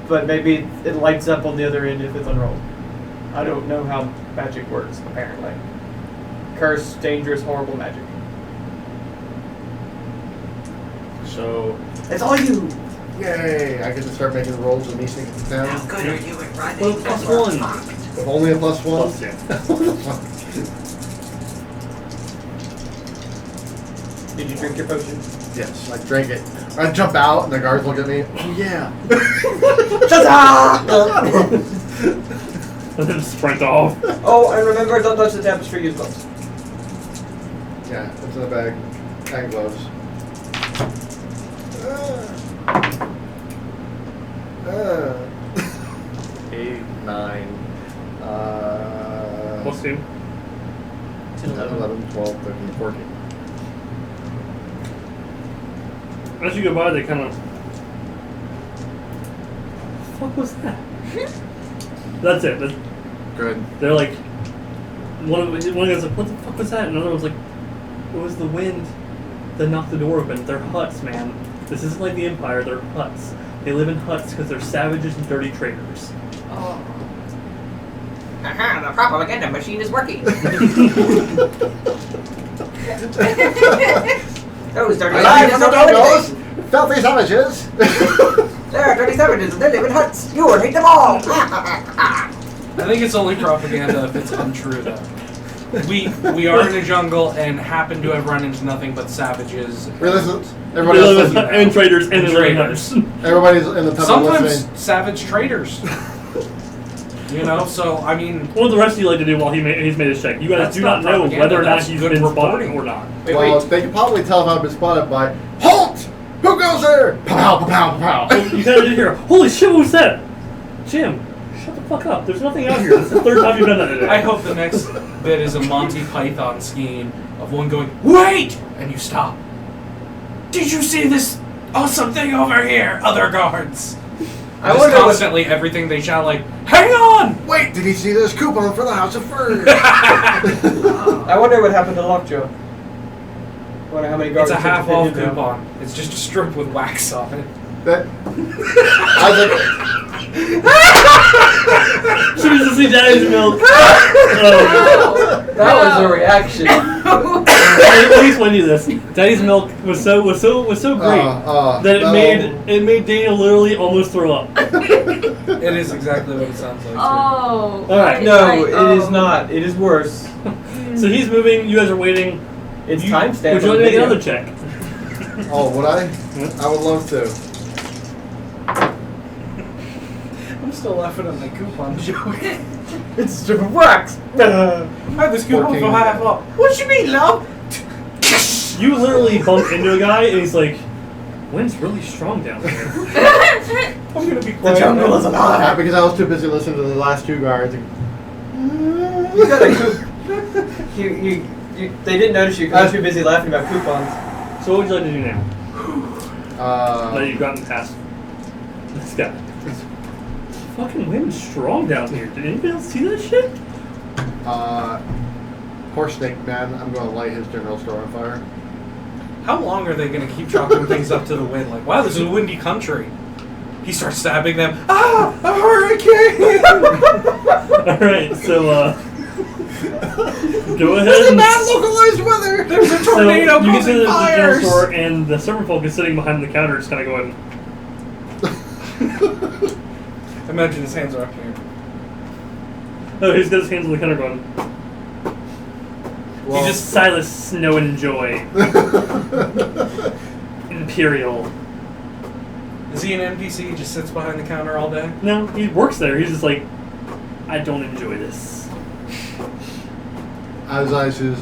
but maybe it lights up on the other end if it's unrolled. I don't know how magic works, apparently. Curse, dangerous, horrible magic. So, It's all you! yay! I get to start making rolls with me sneaking to town. good are you at running? Well, plus one. With only a +1. Plus 2. Did you drink your potion? Yes, I drank it. I jump out and the guards look at me. Oh yeah. And then sprint off. Oh, and remember, don't touch the tapestry, use gloves. Yeah, it's in the bag. And gloves. 8, 9, Plus 2. 10, 11, 12, 13, 14. As you go by, they kind of. What the fuck was that? That's it. Good. They're like. One of the guys like, what the fuck was that? And another one's like, it was the wind that knocked the door open. They're huts, man. This isn't like the Empire. They're huts. They live in huts because they're savages and dirty traders. Oh. Aha, the propaganda machine is working. Those dirty Alive savages from the don't do jungles! anything. Filthy savages! They're dirty savages and they live in huts. You will hate them all. I think it's only propaganda if it's untrue, though. We are in a jungle and happen to have run into nothing but savages. Everybody else listen. And traders and they live in Traders. huts. Everybody's in the tunnel Sometimes listening. savage traders. You know, so I mean, What would the rest of you like to do while he's made his check? You guys That's do not not know propaganda, whether or not that's he's good been reporting. spotted or not. Wait, Well, wait. they can probably tell if I've been spotted by HALT! Who goes there? Pow, pow, pow, pow. You kind of did hear, holy shit, what was that? Jim, shut the fuck up. There's nothing out here. This is the third time you've done that today. I hope the next bit is a Monty Python scheme of one going, wait! And you stop. Did you see this awesome thing over here, other guards? I Just wonder what- constantly everything they shout like, hang on! Wait, did he see this coupon for the House of Furs? I wonder what happened to Lockjaw. I wonder how many guards It's a took half to pin off him down. coupon. It's just a strip with wax on it. That I was like, She was to see Daddy's milk. Oh. That was a reaction. At least when you this. Daddy's milk was so great that it made Daniel literally almost throw up. It is exactly what it sounds like. Oh. Alright. No, it is not. It is worse. So he's moving. You guys are waiting. It's You- timestamp. Would you like to make another check? oh, would I? I would love to. I'm still laughing at my coupon joke. It's stupid wax. I have this coupon 14. for half off. What you mean, love? You literally bump into a guy and he's like, "Wind's really strong down here." I'm gonna be The quiet. jungle is alive. Because I was too busy listening to the last two guards. You got a they didn't notice you because you're too busy laughing about coupons. So what would you like to do now? Now you've gotten past this guy. It's fucking wind strong down here. Did anybody else see that shit? Horse snake man, I'm going to light his general store on fire. How long are they gonna keep chalking things up to the wind? Like, wow, this is a windy country. He starts stabbing them. Ah, a hurricane! Alright, so go ahead and localized weather. There's a so tornado you can see causing the general fires. store and the servant folk is sitting behind the counter just kinda going, Imagine his hands are up here. oh, he's got his hands on the counter going, Well, you just Silas Snow and Joy. Imperial. Is he an NPC? He just sits behind the counter all day? No, he works there. He's just like, I don't enjoy this. His eyes says,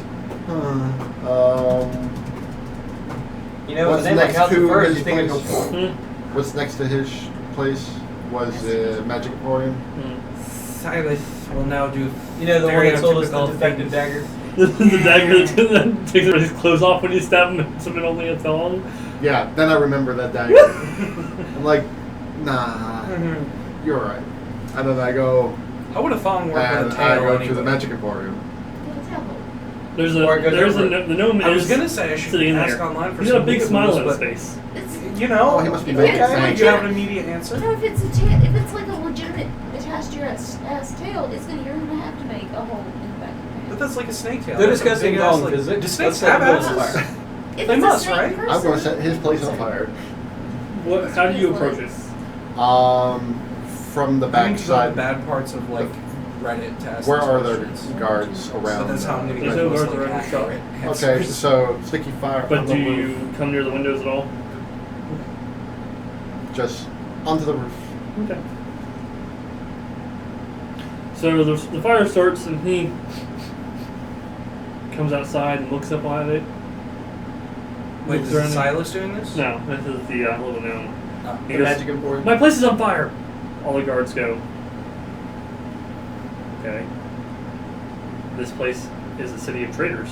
You know, What's when they like next House to of Furs, his you think it place? goes. what's next to his place was Magic Emporium. Silas will now do. You know, the one that sold us the stereotypical defective things. dagger. The dagger that takes his clothes off when you stab him, and something only a thong. Yeah, then I remember that dagger. I'm like, nah, you're right. And then I go, How would a thong work and with a I tail go anyway? to the Magic Emporium. There's Or it goes over. the gnome I was is gonna say I should sitting in ask there. online for He's got a some big weird smile moves, on his but, face. It's, you know, Oh, he must be Yeah, making it's okay, thanks. you have an immediate answer. no, if it's like a legitimate attached to your ass tail, you're gonna have to make a hole in the back of your But head. that's like a snake tail. They're That's a discussing big ass, wrong like- physics. Do snakes Let's have set the asses? fire. If They it's must, a snake right? person, I'm going to set his place on fire. What? How do you approach it? From the I'm back into the side. bad parts of like Reddit tests. Where are there questions. guards So around? that's how I'm gonna There's get no most, guards like, around the shop. accurate Okay, answers. so sticky fire But on do the you roof. come near the windows at all? Just onto the roof. Okay. So the fire starts and he comes outside and looks up at it. Wait, looks is around Silas doing this? No, this is the little gnome. He The goes, Magic Emporium. my place is on fire! All the guards go. Okay. This place is a city of traders.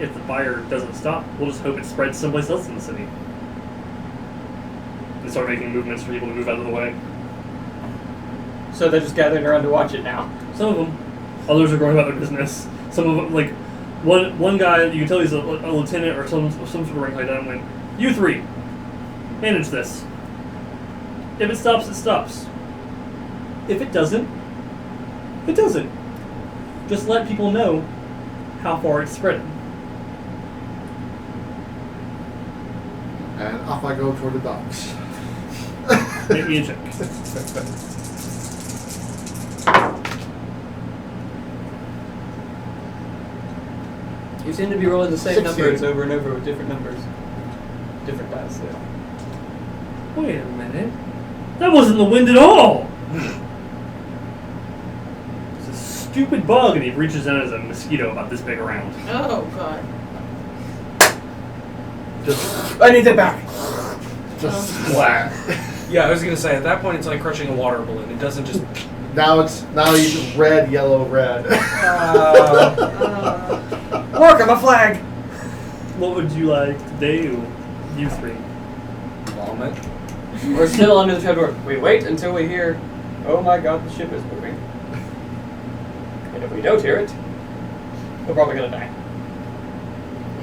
If the fire doesn't stop, we'll just hope it spreads someplace else in the city. And start making movements for people to move out of the way. So they're just gathering around to watch it now. Some of them. Others are going about their business. Some of them, like, one guy, you can tell he's a lieutenant or some sort of rank like that, went, you three, manage this. If it stops, it stops. If it doesn't, it doesn't. Just let people know how far it's spreading. And off I go toward the docks. Make me a check. You seem to be rolling the same 16. numbers over and over with different numbers. Different dice, yeah. Wait a minute. That wasn't the wind at all! It's a stupid bug, and he reaches in as a mosquito about this big around. Oh god. Just, I need that back! just splat. Yeah, I was gonna say at that point it's like crushing a water balloon. It doesn't just. Now he's red, yellow, red. Look, I'm a flag! What would you like to do, you three? Vomit. We're still under the trapdoor. We wait until we hear, oh my god, the ship is moving. And if we don't hear it, we're probably gonna die.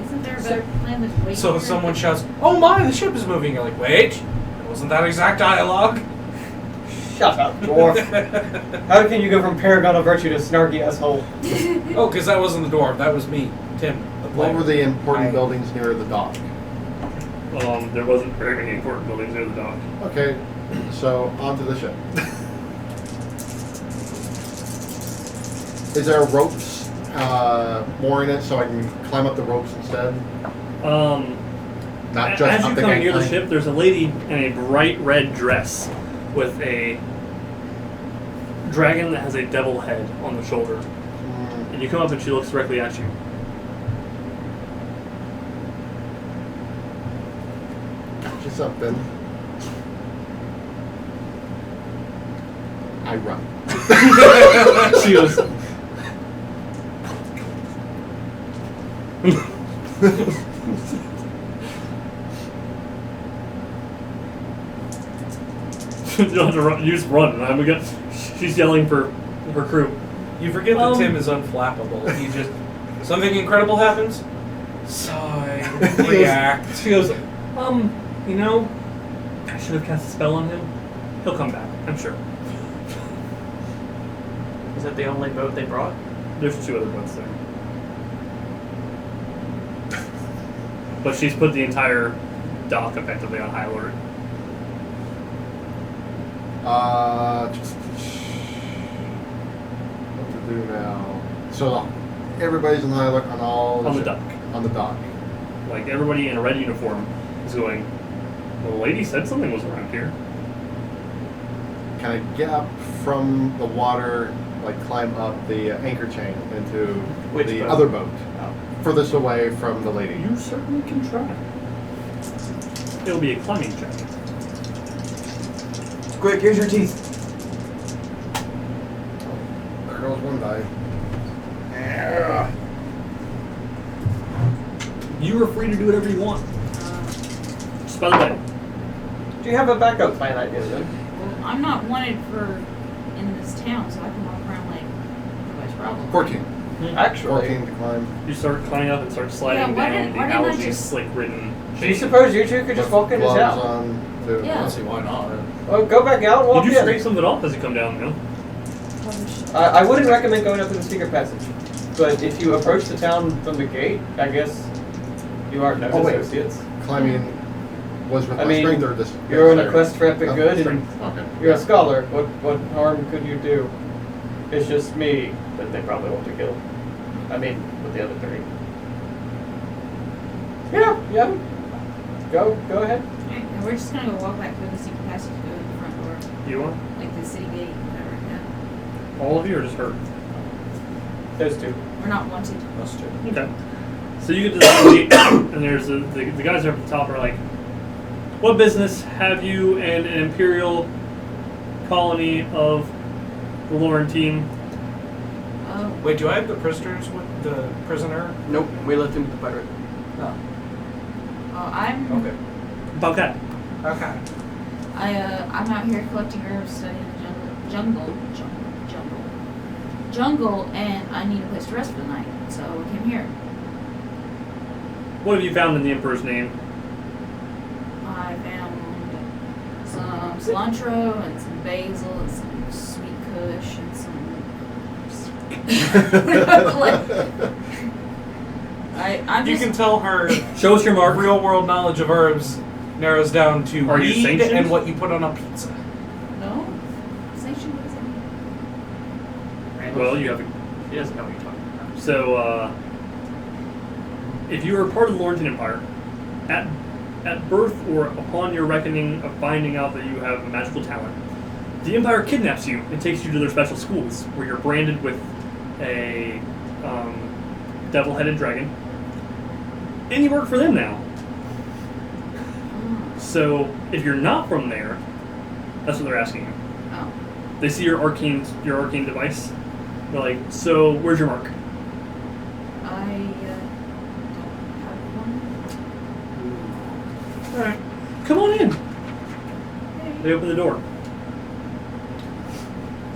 Isn't there a better plan than waiting? So if someone shouts, "Oh my, the ship is moving," you're like, "Wait, Wasn't that exact dialogue? Shut up, dwarf. How can you go from paragon of virtue to snarky asshole? Oh, because that wasn't the dwarf. That was me, Tim. What were the important buildings near the dock? There wasn't very many important buildings near the dock. Okay, so onto the ship. Is there ropes mooring it so I can climb up the ropes instead? Not just as up you the come near the gangplank? ship, there's a lady in a bright red dress with a dragon that has a devil head on the shoulder. And you come up and she looks directly at you. Just up then. I run. She goes, you don't have to run, you just run. Right? She's yelling for her crew. You forget that Tim is unflappable. He just... Something incredible happens? Sigh. React. She goes, you know, I should have cast a spell on him. He'll come back, I'm sure. Is that the only boat they brought? There's 2 other boats there. But she's put the entire dock effectively on high alert. What to do now? So everybody's on high alert on all On the dock. On the dock. Like, everybody in a red uniform is going, well, the lady said something was around here. Can I get up from the water, like climb up the anchor chain into Which the boat? other boat? Oh. Furthest away from the lady. You certainly can try. It'll be a climbing check. Quick, here's your teeth. There goes one die. You are free to do whatever you want. Just by the way, Do you have a backup plan idea then? Well, I'm not wanted for in this town, so I can walk around like nobody's problem. 14. Actually, 14 to climb. you start climbing up and start sliding why down didn't- the why didn't I algae just- slick-ridden do you suppose you 2 could just walk into Gloves town? on to Yeah. I don't see why not. Well, go back out and You walk do in. scrape some of it off as you come down, you know? I wouldn't recommend going up in the secret passage, but if you approach the town from the gate, I guess you aren't no Oh, wait. associates. Climbing was with I my mean, strength or this? You're on a quest for epic Oh, good, and strength. Okay. you're a scholar. What harm could you do? It's just me that they probably want to kill. I mean, with the other 3. Yeah. Go ahead. Alright, and we're just gonna go walk back through the secret passage, go to the front door, You want? like the city gate, whatever. Yeah. All of you or just her? Those 2. We're not wanted. Us too. Okay. So you get to the gate, and there's the guys up at the top are like, what business have you and an imperial colony of the Laurentine? Wait, do I have the prisoners with the prisoner? Nope, we left him with the pirate. No. I'm Okay. Okay. Okay. I'm out here collecting herbs, studying the jungle, and I need a place to rest for the night, so I came here. What have you found in the Emperor's name? I found some cilantro and some basil and some sweet kush and some. I'm You just. can tell her Show us your mark. real world knowledge of herbs narrows down to Are you weed sanctioned? and what you put on a pizza. No? Sanction was Well, you have a, He doesn't know what you're talking about. so, if you are part of the Laurentine Empire, at birth or upon your reckoning of finding out that you have a magical talent, the Empire kidnaps you and takes you to their special schools, where you're branded with a devil-headed dragon, and you work for them now. So, if you're not from there, that's what they're asking you. Oh. They see your arcane device. They're like, so where's your mark? I don't have one. Alright. Come on in. Okay. They open the door.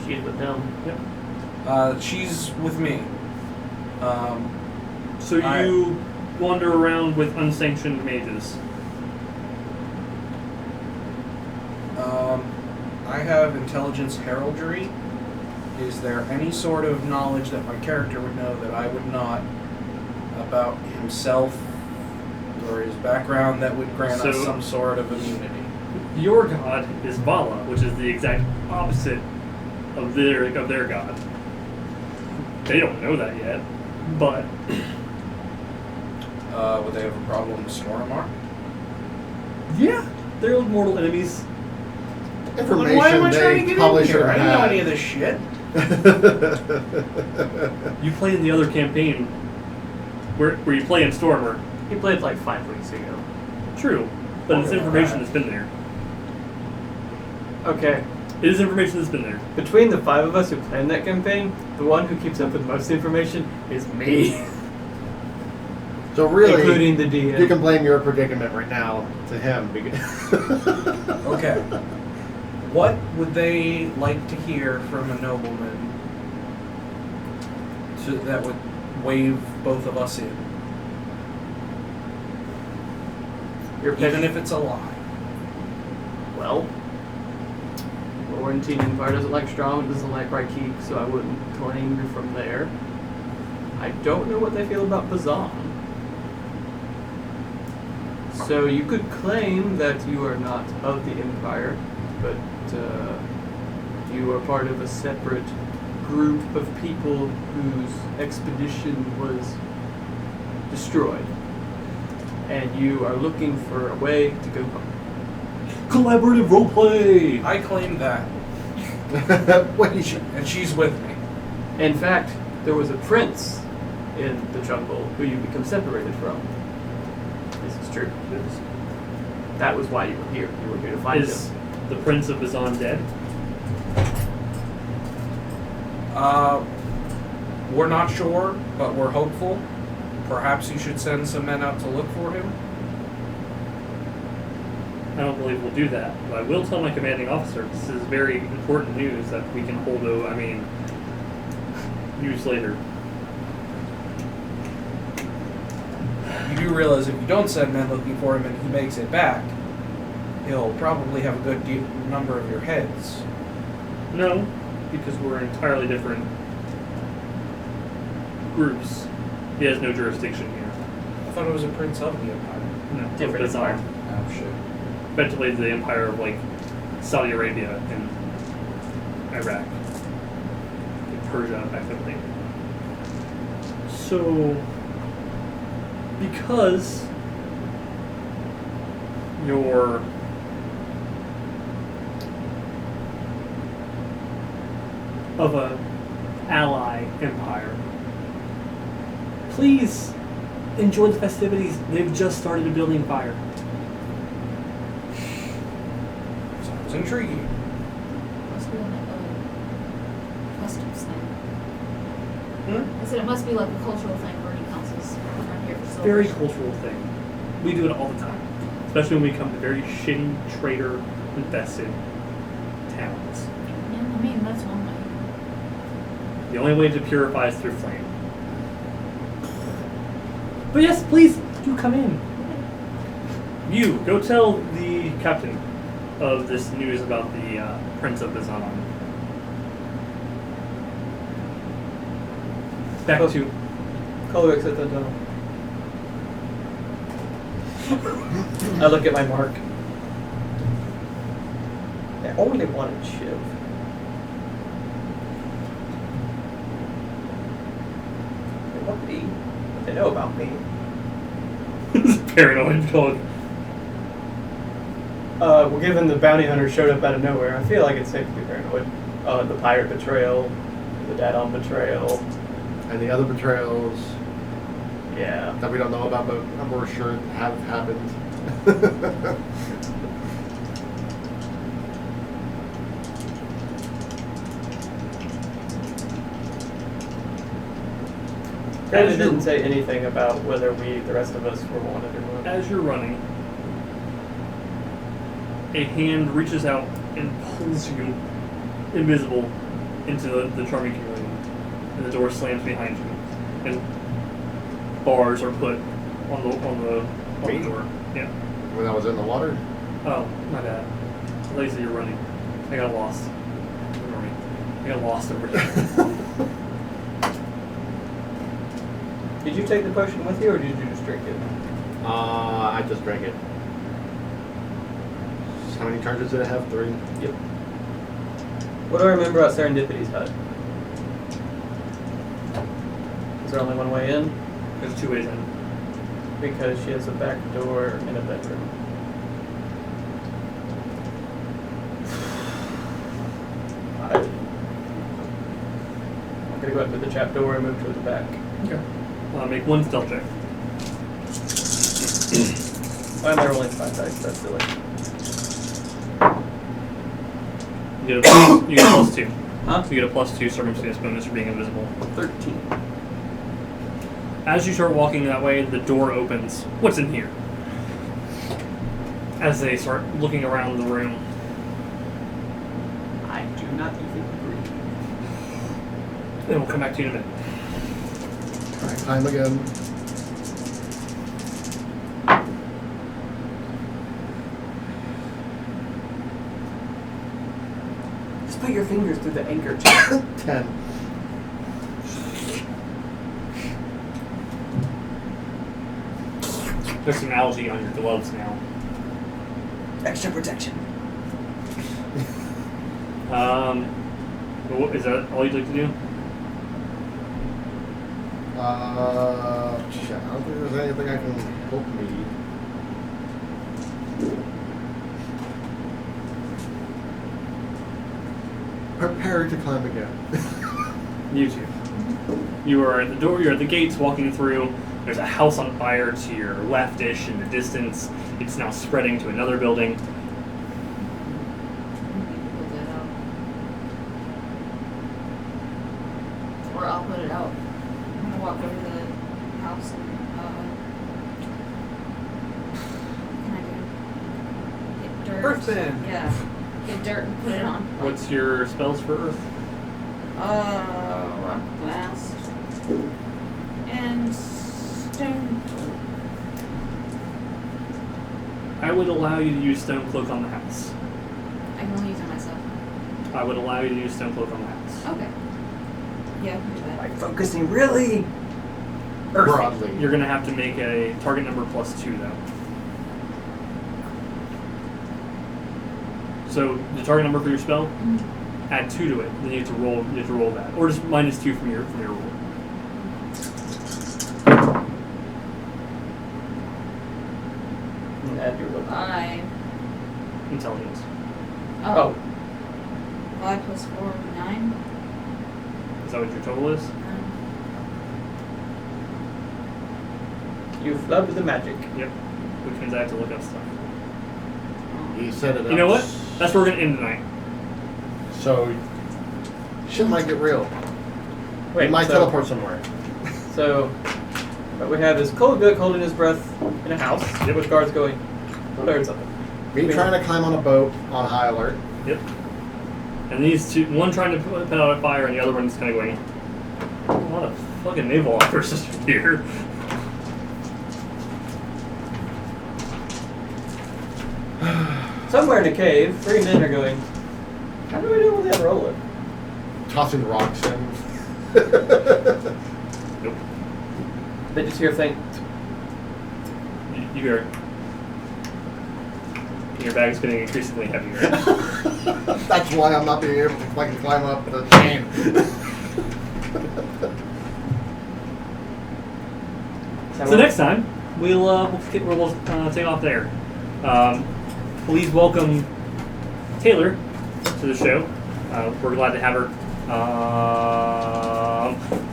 She's with them. Yep. She's with me. So you wander around with unsanctioned mages. I have intelligence heraldry. Is there any sort of knowledge that my character would know that I would not about himself or his background that would grant us some sort of immunity? Your god is Vala, which is the exact opposite of their god. They don't know that yet, but Would they have a problem with Stormar? yeah, they're mortal enemies. Information Why am I trying to they get probably in should here? I have didn't know had. any of this shit. You played in the other campaign where you play in Stormer. He played like 5 weeks ago. True, but it's information that's been there. Okay. It is information that's been there. Between the 5 of us who planned that campaign, the one who keeps up with most information is me. So really, Including the DM. you can blame your predicament right now to him. Because Okay. What would they like to hear from a nobleman that would wave both of us in? Your Even if it's a lie. Well, Laurentinian part doesn't like strong, it doesn't like Raikik, so I wouldn't claim you're from there. I don't know what they feel about Bazan. So you could claim that you are not of the Empire, but you are part of a separate group of people whose expedition was destroyed. And you are looking for a way to go home. Collaborative roleplay! I claim that, Wait, and she's with me. In fact, there was a prince in the jungle who you become separated from. This is true. That was why you were here. You were here to find Is him. the Prince of Bazan dead? We're not sure, but we're hopeful. Perhaps you should send some men out to look for him. I don't believe we'll do that. But I will tell my commanding officer this is very important news that we can hold over. News later. You do realize if you don't send men looking for him and he makes it back, he'll probably have a good number of your heads. No, because we're entirely different groups. He has no jurisdiction here. I thought it was a prince of the empire. No, Different Bazan. empire. Oh shit. Effectively the empire of Saudi Arabia and Iraq. And Persia, effectively. So because you're of a ally empire, please enjoy the festivities. They've just started a building fire. Sounds intriguing. Must be a customs thing. Hmm? I said it must be like a cultural thing. Burning councils around here for so Very cultural thing. We do it all the time, especially when we come to very shitty trader infested towns. Yeah, I mean that's one way. The only way to purify is through flame. But yes, please do come in. You go tell the captain of this news about the Prince of Bazan. Back to Kulguk at the door. I look at my mark. I only wanted Shiv. They want me. They know about me. paranoid dog. Well, given the bounty hunter showed up out of nowhere, I feel like it's safe to be paranoid. The pirate betrayal, the Dadon betrayal. and the other betrayals Yeah. that we don't know about, but we're sure have happened. It didn't say anything about whether the rest of us, were wanted or not. As you're running, a hand reaches out and pulls you invisible into the charming community, and the door slams behind you, and bars are put on the Me? door. Yeah. When I was in the water, Oh, my bad. Lazy, you're running. I got lost. Ignore me. I got lost over here. Did you take the potion with you, or did you just drink it? I just drank it. How many charges did it have? 3? Yep. What do I remember about Serendipity's hut? Is there only one way in? There's 2 ways in. Because she has a back door and a bedroom. I'm gonna go up to the trap door and move toward the back. Okay. Make 1 stealth check. Why am I rolling 5 dice? That's silly. You get a +2. Huh? So you get a +2 circumstance bonus for being invisible. 13. As you start walking that way, the door opens. What's in here? As they start looking around the room. I do not even agree. And we'll come back to you in a minute. Alright, time again. Just put your fingers through the anchor chain. 10. There's some algae on your gloves now. Extra protection. Is that all you'd like to do? Shit, I don't think there's anything I can help me. Prepare to climb again. You two. You are at the door, you're at the gates walking through. There's a house on fire to your left-ish in the distance. It's now spreading to another building. Put that out. Or I'll put it out. I'm gonna walk over to the house and what can I do? Get dirt. Earthbend. Yeah. Get dirt and put it on. What's your spells for earth? Rock blast. And stone. I would allow you to use stone cloak on the house. I can only use it myself. I would allow you to use stone cloak on the house. Okay. Yeah, I can do that. Like focusing really earthy. Broadly. You're going to have to make a target number +2 though. So the target number for your spell, add 2 to it. Then you have to roll. You have to roll that, or just -2 from your roll. And add your weapon. 5. Intelligence. Oh. 5 plus 4, 9. Is that what your total is? You flubbed the magic. Yep. Which means I have to look up stuff. He set it up. You know what? That's where we're going to end tonight. So, shit might get real. Wait, He might so, teleport somewhere. So, what we have is Kulguk holding his breath in a house. Yep. With guards going, oh, there's something. Me trying to climb on a boat on high alert. Yep. And these two, one trying to put out a fire, and the other one's kind of going, a lot of fucking naval officers here. Somewhere in a cave, 3 men are going, how do we know when they roll it? Tossing rocks in. Nope. They just hear a thing. You hear it. Your bag's getting increasingly heavier. That's why I'm not being able to fucking climb up the chain. So next time, we'll take off there. Please welcome Taylor to the show. We're glad to have her.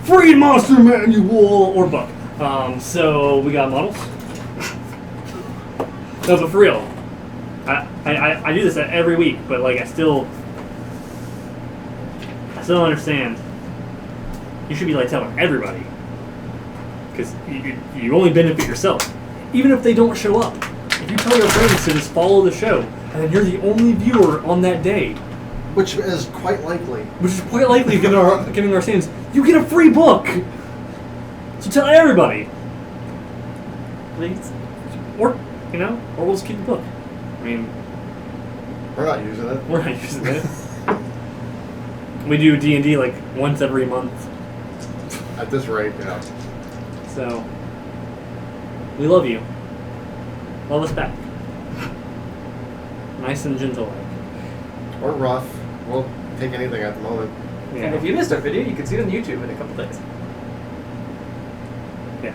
Free Monster Manual or book. So we got models. No, but for real, I do this every week, but like I still don't understand. You should be like telling everybody, because you only benefit yourself, even if they don't show up. If you tell your friends to just follow the show, and then you're the only viewer on that day, Which is quite likely. given our stands, you get a free book. So tell everybody, please, or we'll just keep the book. I mean, We're not using it. We're not using it. We do D&D like once every month. At this rate, yeah. So, we love you. Love us back. Nice and gentle. Or rough. We'll take anything at the moment. Yeah. And if you missed our video, you can see it on YouTube in a couple days. Yeah.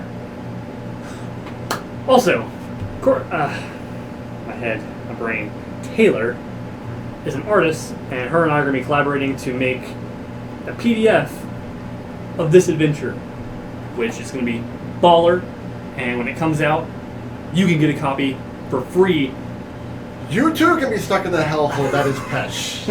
Also, my head, my brain, Taylor is an artist, and her and I are going to be collaborating to make a PDF of this adventure, which is going to be baller, and when it comes out, you can get a copy for free. You too can be stuck in the hellhole that is Pesh.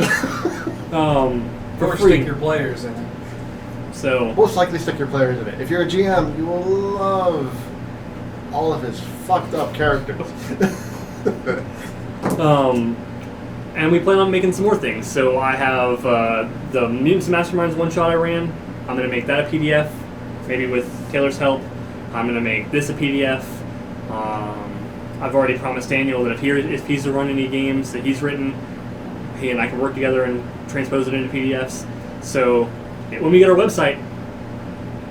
For Or free. stick your players in it. So, Most likely stick your players in it. If you're a GM, you will love all of his fucked up characters. and we plan on making some more things. So I have the Mutants Masterminds one shot I ran. I'm going to make that a PDF, maybe with Taylor's help. I'm going to make this a PDF. I've already promised Daniel that if he's to run any games that he's written, he and I can work together and transpose it into PDFs. So when we get our website,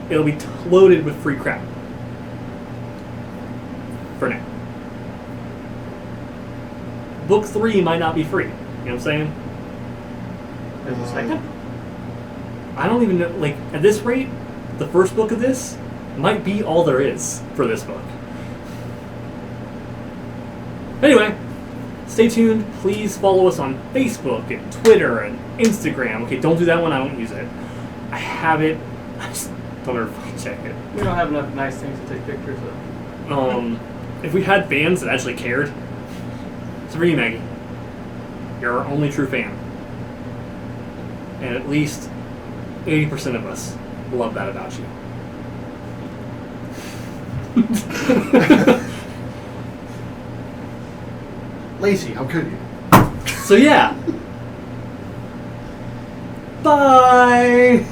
it'll be loaded with free crap. For now. Book 3 might not be free. You know what I'm saying? There's a second? I don't even know, like, at this rate, the first book of this might be all there is for this book. Anyway, stay tuned. Please follow us on Facebook and Twitter and Instagram. Okay, don't do that one. I don't use it. I have it. I just don't ever fucking check it. We don't have enough nice things to take pictures of. If we had fans that actually cared, it's for you, Maggie. You're our only true fan. And at least 80% of us love that about you. Lacey, how could you? So yeah. Bye!